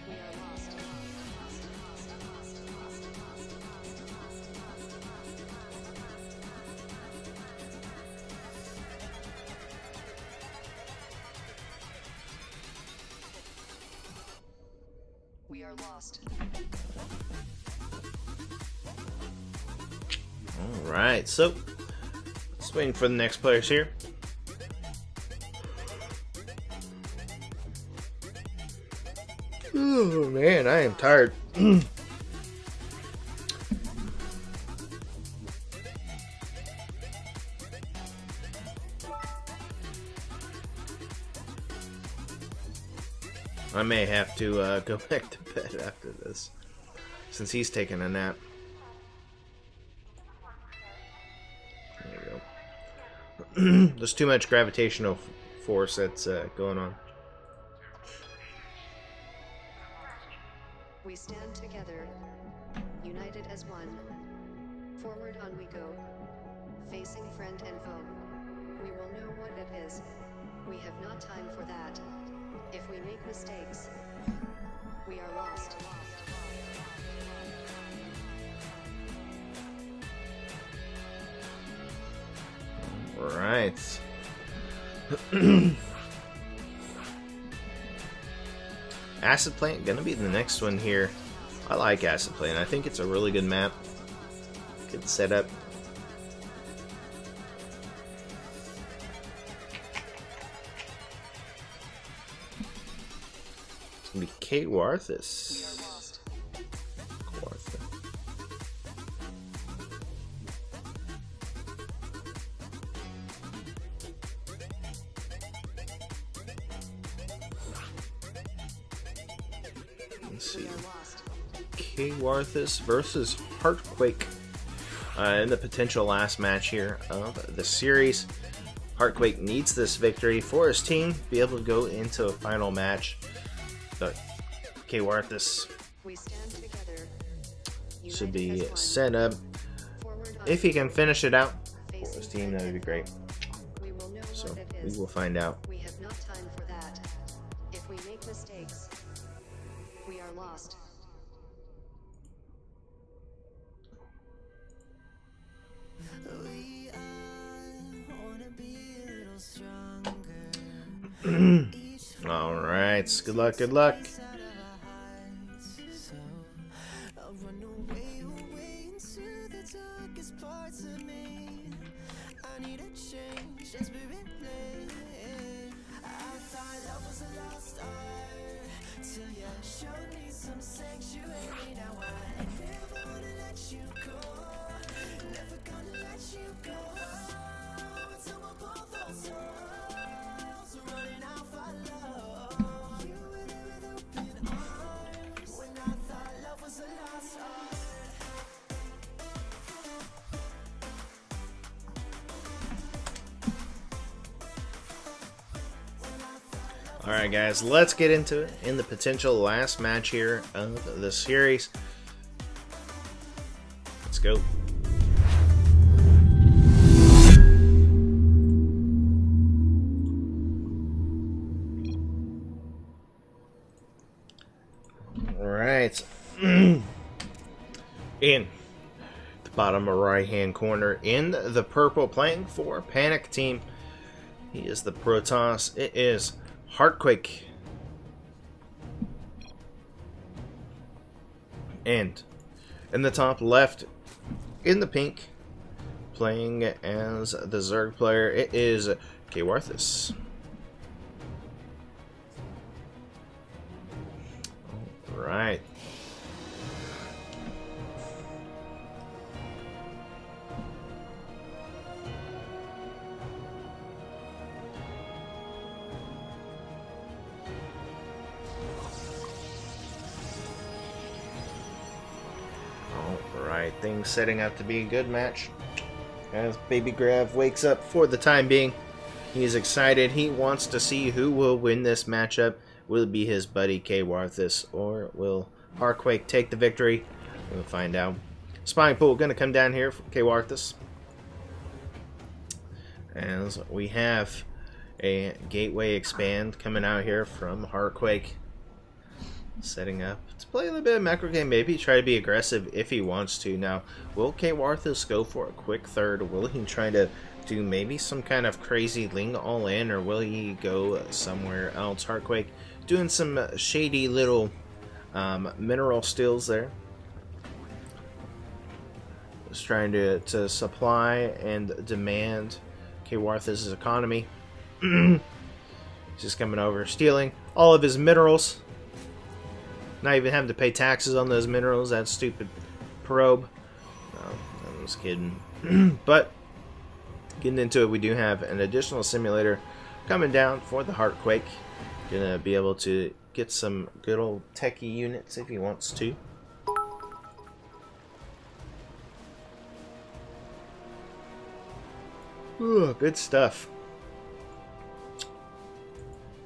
We are lost. We are lost. All right, so let's waiting for the next players here. Oh man, I am tired. I may have to go back to bed after this, since he's taking a nap. There we go. There's too much gravitational force that's going on. We stand together, united as one. Forward on we go, facing friend and foe. We will know what it is. We have not time for that. If we make mistakes, we are lost. Right. Acid Plant gonna be the next one here. I like Acid Plant. I think it's a really good map. Good setup. It's gonna be Kate Warthus. Let's see. K. Warthus versus Heartquake in the potential last match here of the series. Heartquake needs this victory for his team to be able to go into a final match. But K. Warthus should be set up. If he can finish it out for his team, that would be great. So we will find out. We have not time for that. If we make mistakes, we are lost. All right. Good luck. Good luck. Alright guys, let's get into it in the potential last match here of the series. Let's go. Alright. In the bottom right hand corner in the purple, playing for PaniC team. He is the Protoss. It is Heartquake. And in the top left, in the pink, playing as the Zerg player, it is K. Warthus. Alright. Alright, things setting up to be a good match. As Baby Grav wakes up for the time being. He's excited. He wants to see who will win this matchup. Will it be his buddy K. Warthus, or will Heartquake take the victory? We'll find out. Spying Pool going to come down here for K. Warthus. As we have a Gateway Expand coming out here from Heartquake. Setting up to play a little bit of macro game, maybe try to be aggressive if he wants to. Now, will K. Warthus go for a quick third? Will he try to do maybe some kind of crazy Ling all in, or will he go somewhere else? Heartquake doing some shady little mineral steals there. Just trying to supply and demand K. Warthus' economy. He's just coming over, stealing all of his minerals. Not even having to pay taxes on those minerals. That stupid probe. No, I was kidding. But getting into it, we do have an additional simulator coming down for the Heartquake. Gonna be able to get some good old techie units if he wants to. Ooh, good stuff.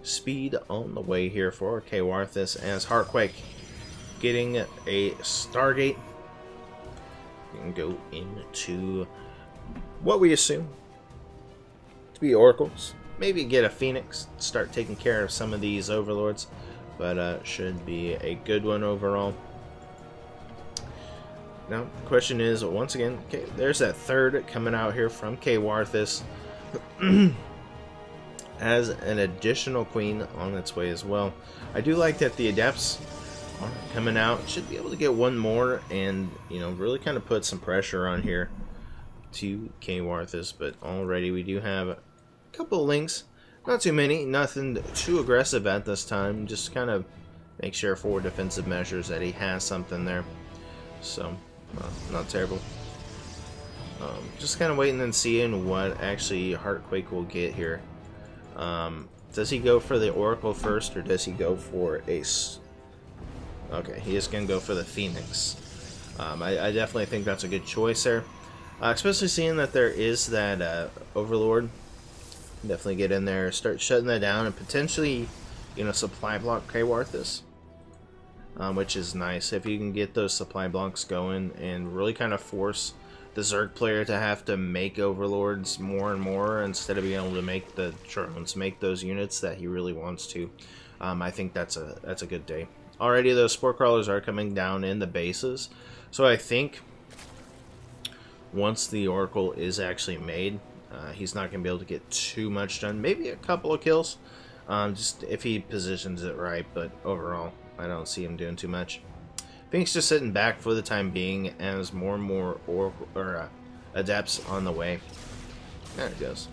Speed on the way here for Kwarthus as Heartquake getting a Stargate. We can go into what we assume to be oracles. Maybe get a Phoenix, start taking care of some of these overlords, but should be a good one overall. Now, the question is, once again, okay, there's that third coming out here from Kwarthus as an additional queen on its way as well. I do like that the adepts are coming out. Should be able to get one more and, you know, really kind of put some pressure on here to Kwarthus. But already we do have a couple of links. Not too many, nothing too aggressive at this time. Just kind of make sure for defensive measures that he has something there. So, not terrible. Just kind of waiting and seeing what actually Heartquake will get here. Does he go for the Oracle first, or does he go for a... Okay, he is going to go for the Phoenix. I definitely think that's a good choice there. Especially seeing that there is that Overlord. Definitely get in there, start shutting that down, and potentially, you know, supply block Kwarthus. Which is nice if you can get those supply blocks going and really kind of force the Zerg player to have to make overlords more and more instead of being able to make the drones make those units that he really wants to. I think that's a good day. Already those spore crawlers are coming down in the bases, so I think once the Oracle is actually made, he's not going to be able to get too much done. Maybe a couple of kills, just if he positions it right, but overall I don't see him doing too much. Phoenix just sitting back for the time being as more and more adepts on the way. There it goes.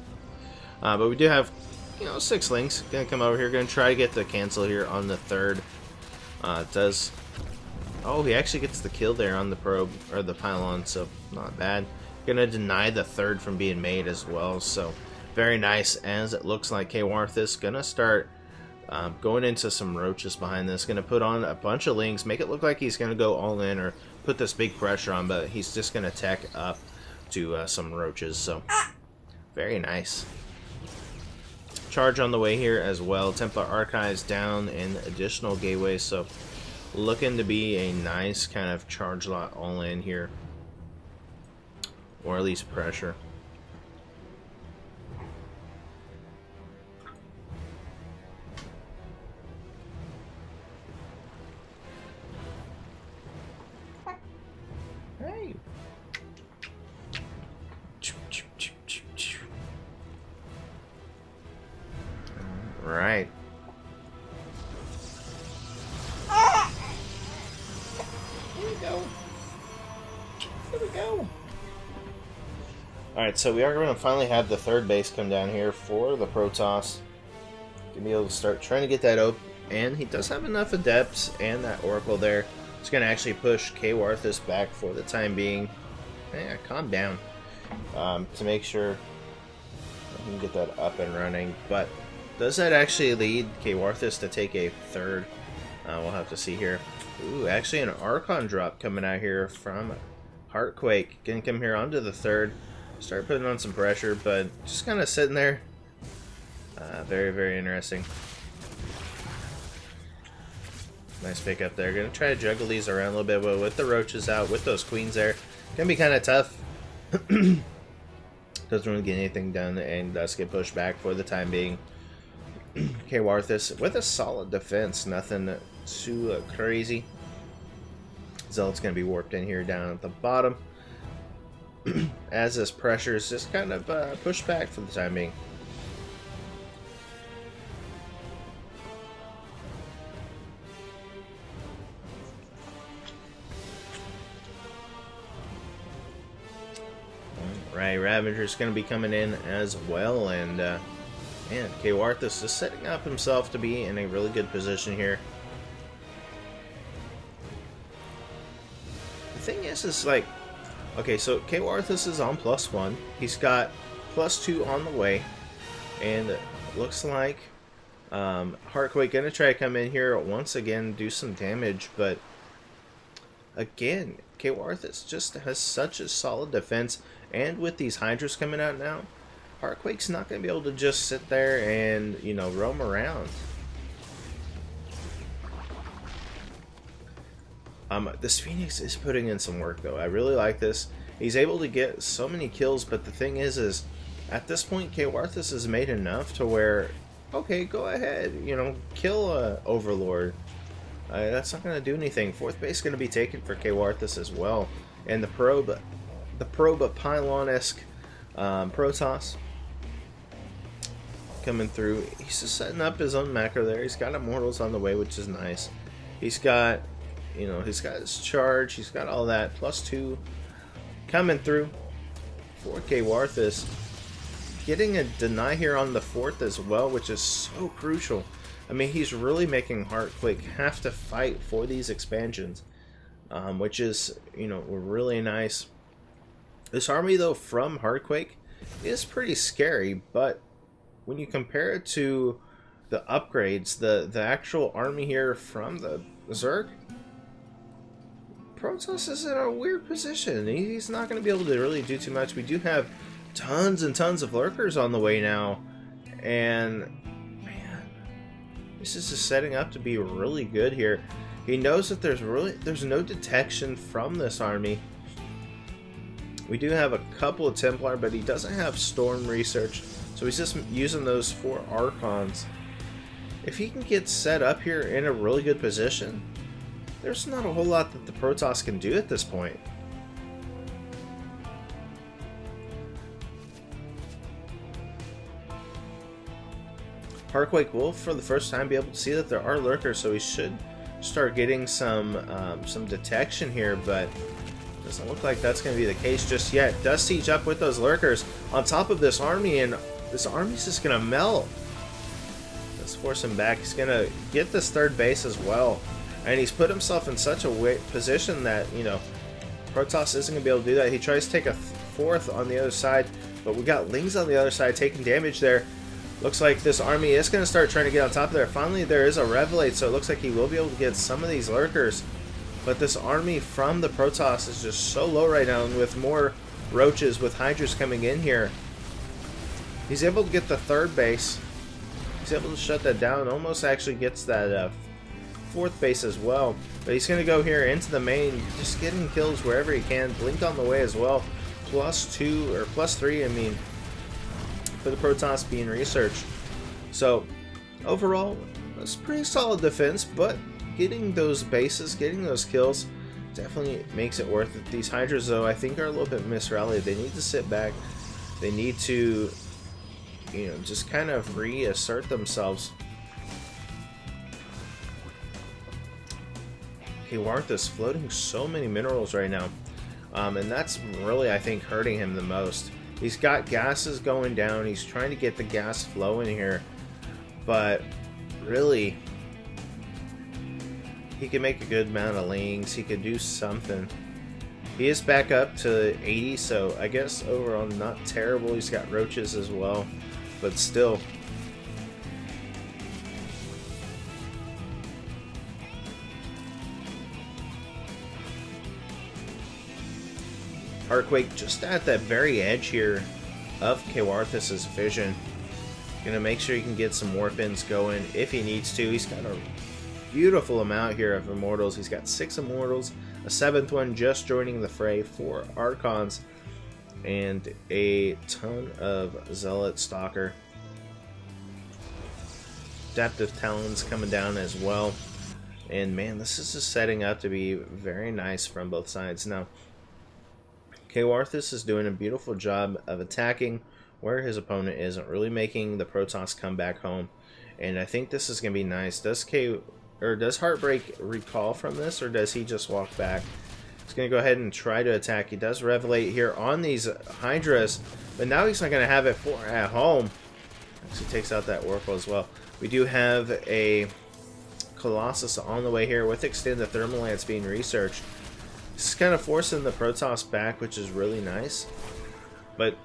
But we do have, you know, 6 links. Gonna come over here, gonna try to get the cancel here on the third. It does. Oh, he actually gets the kill there on the probe or the pylon, so not bad. Gonna deny the third from being made as well, so very nice. As it looks like Kwarthus gonna start going into some roaches behind this. Going to put on a bunch of links, make it look like he's going to go all in or put this big pressure on, but he's just going to tack up to some roaches. So, very nice. Charge on the way here as well. Templar Archives down and additional gateways. So, looking to be a nice kind of charge lot all in here. Or at least pressure. Hey. Right. Here we go. Here we go. Alright, so we are going to finally have the third base come down here for the Protoss. Gonna be able to start trying to get that open. And he does have enough adepts and that Oracle there. It's going to actually push Kwarthus back for the time being. Yeah, calm down. To make sure I can get that up and running. But does that actually lead Kwarthus to take a third? We'll have to see here. Ooh, actually an Archon drop coming out here from Heartquake. Gonna come here onto the third. Start putting on some pressure, but just kind of sitting there. Very, very interesting. Nice pick up there. Gonna try to juggle these around a little bit, but with the roaches out, with those queens there, gonna be kind of tough. Doesn't really get anything done, and does get pushed back for the time being. Kwarthus with a solid defense, nothing too crazy. Zealot's gonna be warped in here down at the bottom. As this pressure is just kind of pushed back for the time being. Right, Ravager's going to be coming in as well, and man, Kwarthus is setting up himself to be in a really good position here. The thing is like, okay, so Kwarthus is on +1. He's got +2 on the way, and it looks like Heartquake gonna try to come in here once again, do some damage, but again, Kwarthus just has such a solid defense, and with these Hydras coming out now, Heartquake's not gonna be able to just sit there and, you know, roam around. This Phoenix is putting in some work though. I really like this. He's able to get so many kills, but the thing is at this point, Kwarthus has made enough to where, okay, go ahead, you know, kill Overlord. That's not going to do anything. Fourth base is going to be taken for Kwarthus as well. And the probe Pylon-esque Protoss coming through. He's just setting up his own macro there. He's got Immortals on the way, which is nice. He's got, you know, he's got his charge. He's got all that. +2 coming through for Kwarthus. Getting a deny here on the 4th as well, which is so crucial. I mean, he's really making Heartquake have to fight for these expansions, which is, you know, really nice. This army, though, from Heartquake is pretty scary, but when you compare it to the upgrades, the actual army here from the Zerg, Protoss is in a weird position. He's not going to be able to really do too much. We do have tons and tons of lurkers on the way now, and man, this is just setting up to be really good here. He knows that there's no detection from this army. We do have a couple of Templar, but he doesn't have Storm research, so he's just using those 4 Archons. If he can get set up here in a really good position, there's not a whole lot that the Protoss can do at this point. Heartquake will, for the first time, be able to see that there are lurkers, so he should start getting some detection here, but doesn't look like that's going to be the case just yet. Does siege up with those lurkers on top of this army, and this army's just going to melt. Let's force him back. He's going to get this 3rd base as well, and he's put himself in such a position that, you know, Protoss isn't going to be able to do that. He tries to take a 4th on the other side, but we got Lings on the other side taking damage there. Looks like this army is going to start trying to get on top of there. Finally, there is a Revelate, so it looks like he will be able to get some of these lurkers. But this army from the Protoss is just so low right now, and with more roaches, with Hydras coming in here, he's able to get the 3rd base. He's able to shut that down. Almost actually gets that 4th base as well. But he's going to go here into the main, just getting kills wherever he can. Blink on the way as well. +2 or +3, I mean, for the Protoss being researched. So overall, it's pretty solid defense, but getting those bases, getting those kills, definitely makes it worth it. These Hydras, though, I think are a little bit misrallied. They need to sit back. They need to, you know, just kind of reassert themselves. Kwarthus floating so many minerals right now, and that's really, I think, hurting him the most. He's got gases going down. He's trying to get the gas flowing here, but really, he can make a good amount of Lings. He could do something. He is back up to 80, so I guess overall not terrible. He's got roaches as well, but still. Heartquake just at that very edge here of Kwarthus' vision. Gonna make sure he can get some warp-ins going if he needs to. He's got a beautiful amount here of Immortals. He's got 6 Immortals, a 7th one just joining the fray, 4 Archons, and a ton of Zealot Stalker. Adaptive Talons coming down as well. And man, this is just setting up to be very nice from both sides. Now, Kwarthus is doing a beautiful job of attacking where his opponent isn't, really making the Protoss come back home. And I think this is going to be nice. Does Heartbreak recall from this, or does he just walk back? He's going to go ahead and try to attack. He does Revelate here on these Hydras, but now he's not going to have it for at home. Actually takes out that Oracle as well. We do have a Colossus on the way here with Extended Thermal Lance being researched. This is kind of forcing the Protoss back, which is really nice. But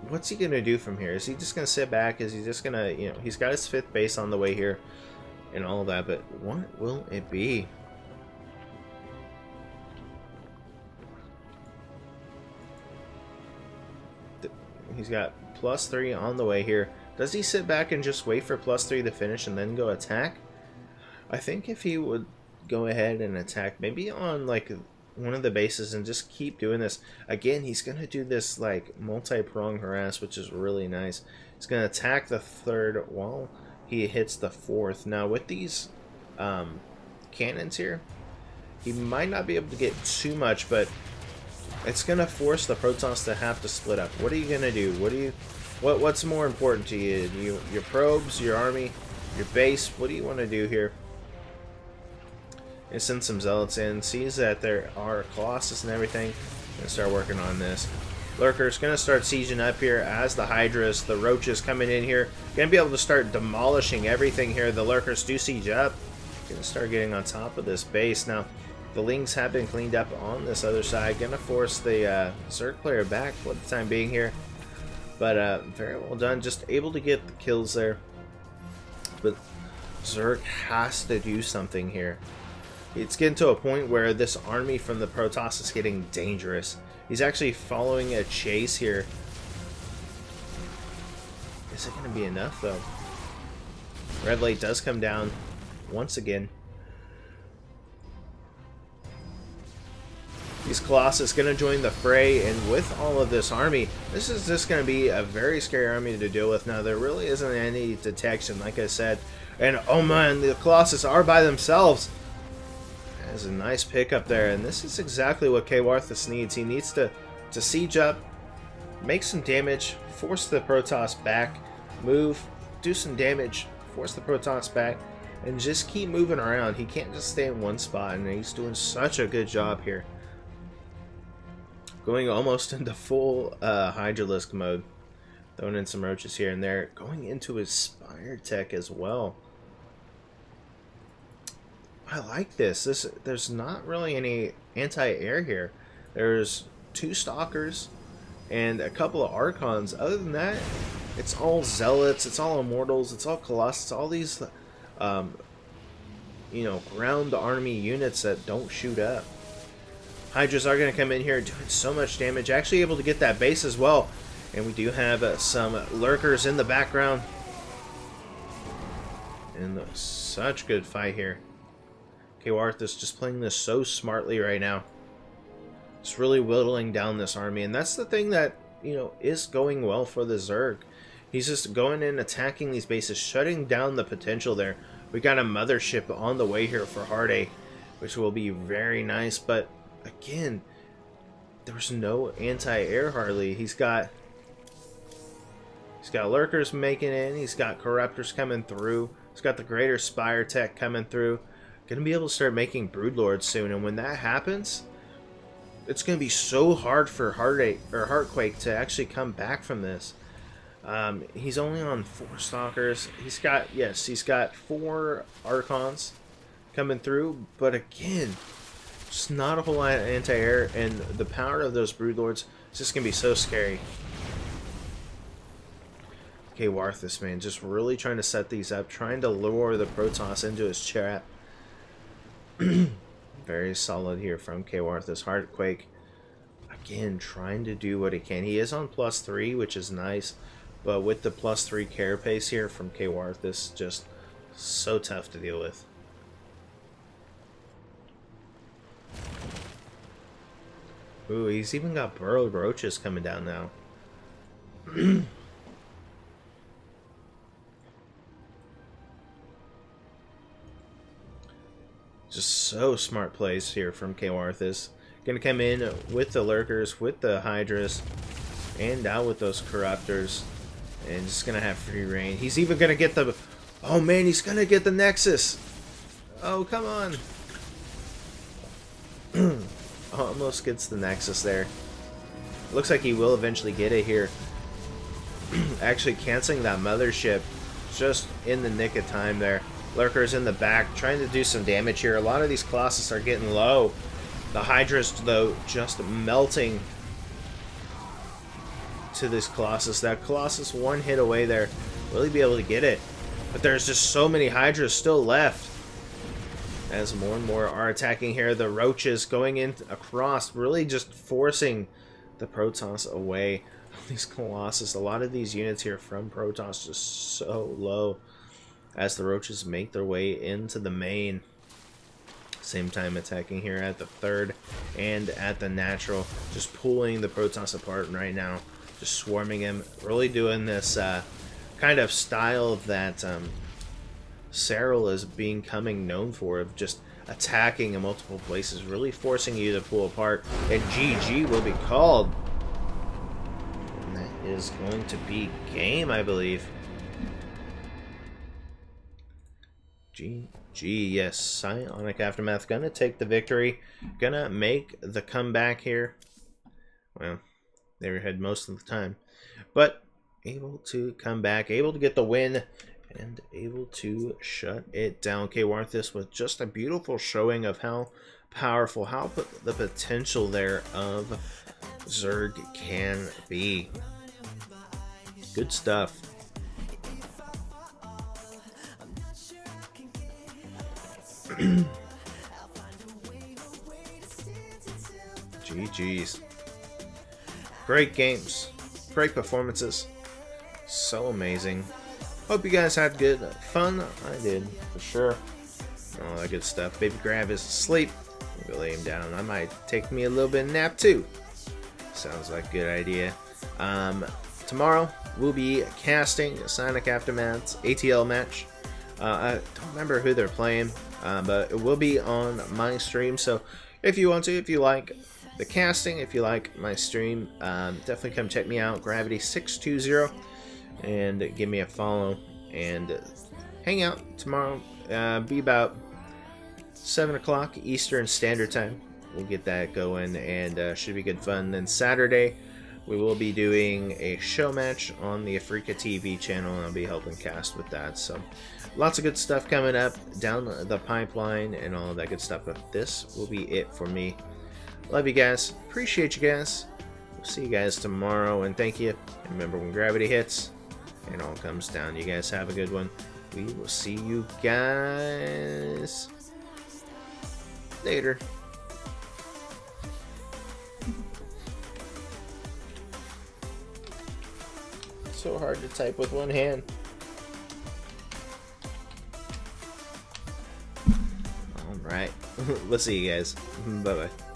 what's he gonna do from here? Is he just gonna sit back? Is he just gonna, you know, he's got his 5th base on the way here and all that, but what will it be? He's got +3 on the way here. Does he sit back and just wait for +3 to finish and then go attack? I think if he would go ahead and attack maybe on like one of the bases and just keep doing this. Again, he's going to do this like multi-prong harass, which is really nice. He's going to attack the 3rd while he hits the 4th. Now with these cannons here, he might not be able to get too much, but it's going to force the Protons to have to split up. What are you going to do? What's more important to you? Your probes, your army, your base? What do you want to do here? And send some zealots in, sees that there are Colossus and everything, and start working on this. Lurker's gonna start sieging up here as the Hydras, the Roaches coming in here. Gonna be able to start demolishing everything here. The Lurkers do siege up. Gonna start getting on top of this base. Now, the Lings have been cleaned up on this other side. Gonna force the Zerg player back for the time being here. But very well done. Just able to get the kills there. But Zerg has to do something here. It's getting to a point where this army from the Protoss is getting dangerous. He's actually following a chase here. Is it going to be enough, though? Red light does come down once again. These Colossus going to join the fray, and with all of this army, this is just going to be a very scary army to deal with. Now, there really isn't any detection, like I said. And, oh man, the Colossus are by themselves. That's a nice pickup there, and this is exactly what Kwarthus needs. He needs to siege up, make some damage, force the Protoss back, move, do some damage, force the Protoss back, and just keep moving around. He can't just stay in one spot, and he's doing such a good job here. Going almost into full Hydralisk mode. Throwing in some roaches here and there. Going into his Spire Tech as well. I like this. There's not really any anti-air here. There's 2 Stalkers and a couple of Archons. Other than that, it's all Zealots, it's all Immortals, it's all Colossus, it's all these, you know, ground army units that don't shoot up. Hydras are going to come in here doing so much damage. Actually able to get that base as well. And we do have some Lurkers in the background. And such good fight here. Kwarthus just playing this so smartly right now. Just really whittling down this army. And that's the thing that, you know, is going well for the Zerg. He's just going in, attacking these bases, shutting down the potential there. We got a mothership on the way here for Harday, which will be very nice. But again, there's no anti-air hardly. He's got Lurkers making in. He's got Corruptors coming through. He's got the Greater Spire Tech coming through. Gonna be able to start making Broodlords soon, and when that happens, it's gonna be so hard for Heartquake to actually come back from this. He's only on 4 Stalkers. He's got 4 Archons coming through, but again, just not a whole lot of anti-air, and the power of those Broodlords is just gonna be so scary. Kwarthus, man, just really trying to set these up, trying to lure the Protoss into his trap. Very solid here from Kwarthus. Heartquake, again, trying to do what he can. He is on +3, which is nice, but with the +3 carapace here from Kwarthus, just so tough to deal with. Ooh, he's even got burrowed roaches coming down now. Just so smart plays here from Kwarthus. Gonna come in with the Lurkers, with the Hydras, and out with those Corruptors. And just gonna have free reign. He's even gonna get the... Oh man, he's gonna get the Nexus! Oh, come on! Almost gets the Nexus there. Looks like he will eventually get it here. Actually canceling that mothership just in the nick of time there. Lurkers in the back, trying to do some damage here. A lot of these Colossus are getting low. The Hydras, though, just melting to this Colossus. That Colossus one hit away there. Really be able to get it. But there's just so many Hydras still left. As more and more are attacking here. The Roaches going in across. Really just forcing the Protoss away. These Colossus. A lot of these units here from Protoss just so low. As the Roaches make their way into the main. Same time attacking here at the third and at the natural. Just pulling the Protoss apart right now. Just swarming him. Really doing this kind of style that Cyril is becoming known for. Of just attacking in multiple places. Really forcing you to pull apart. And GG will be called. And that is going to be game, I believe. GG, yes, Psionic Aftermath gonna take the victory, gonna make the comeback here. Well, they were ahead most of the time, but able to come back, able to get the win, and able to shut it down. K-Warthus with just a beautiful showing of how powerful, how the potential there of Zerg can be. Good stuff. GG's. Great games. Great performances. So amazing. Hope you guys had good fun. I did, for sure. All that good stuff. Baby Grab is asleep. I'll go lay him down. I might take me a little bit of nap too. Sounds like a good idea. Tomorrow we'll be casting Psionic Aftermath's ATL match. I don't remember who they're playing, but it will be on my stream. So if you want to, if you like the casting, if you like my stream, definitely come check me out, Gravity620, and give me a follow and hang out tomorrow. Be about 7 o'clock Eastern Standard Time. We'll get that going, and should be good fun. Then Saturday we will be doing a show match on the Africa TV channel, and I'll be helping cast with that. So lots of good stuff coming up down the pipeline and all that good stuff. But this will be it for me. Love you guys. Appreciate you guys. We'll see you guys tomorrow, and thank you. And remember, when gravity hits, it all comes down. You guys have a good one. We will see you guys later. So hard to type with one hand. Alright. We'll see you guys. Bye-bye.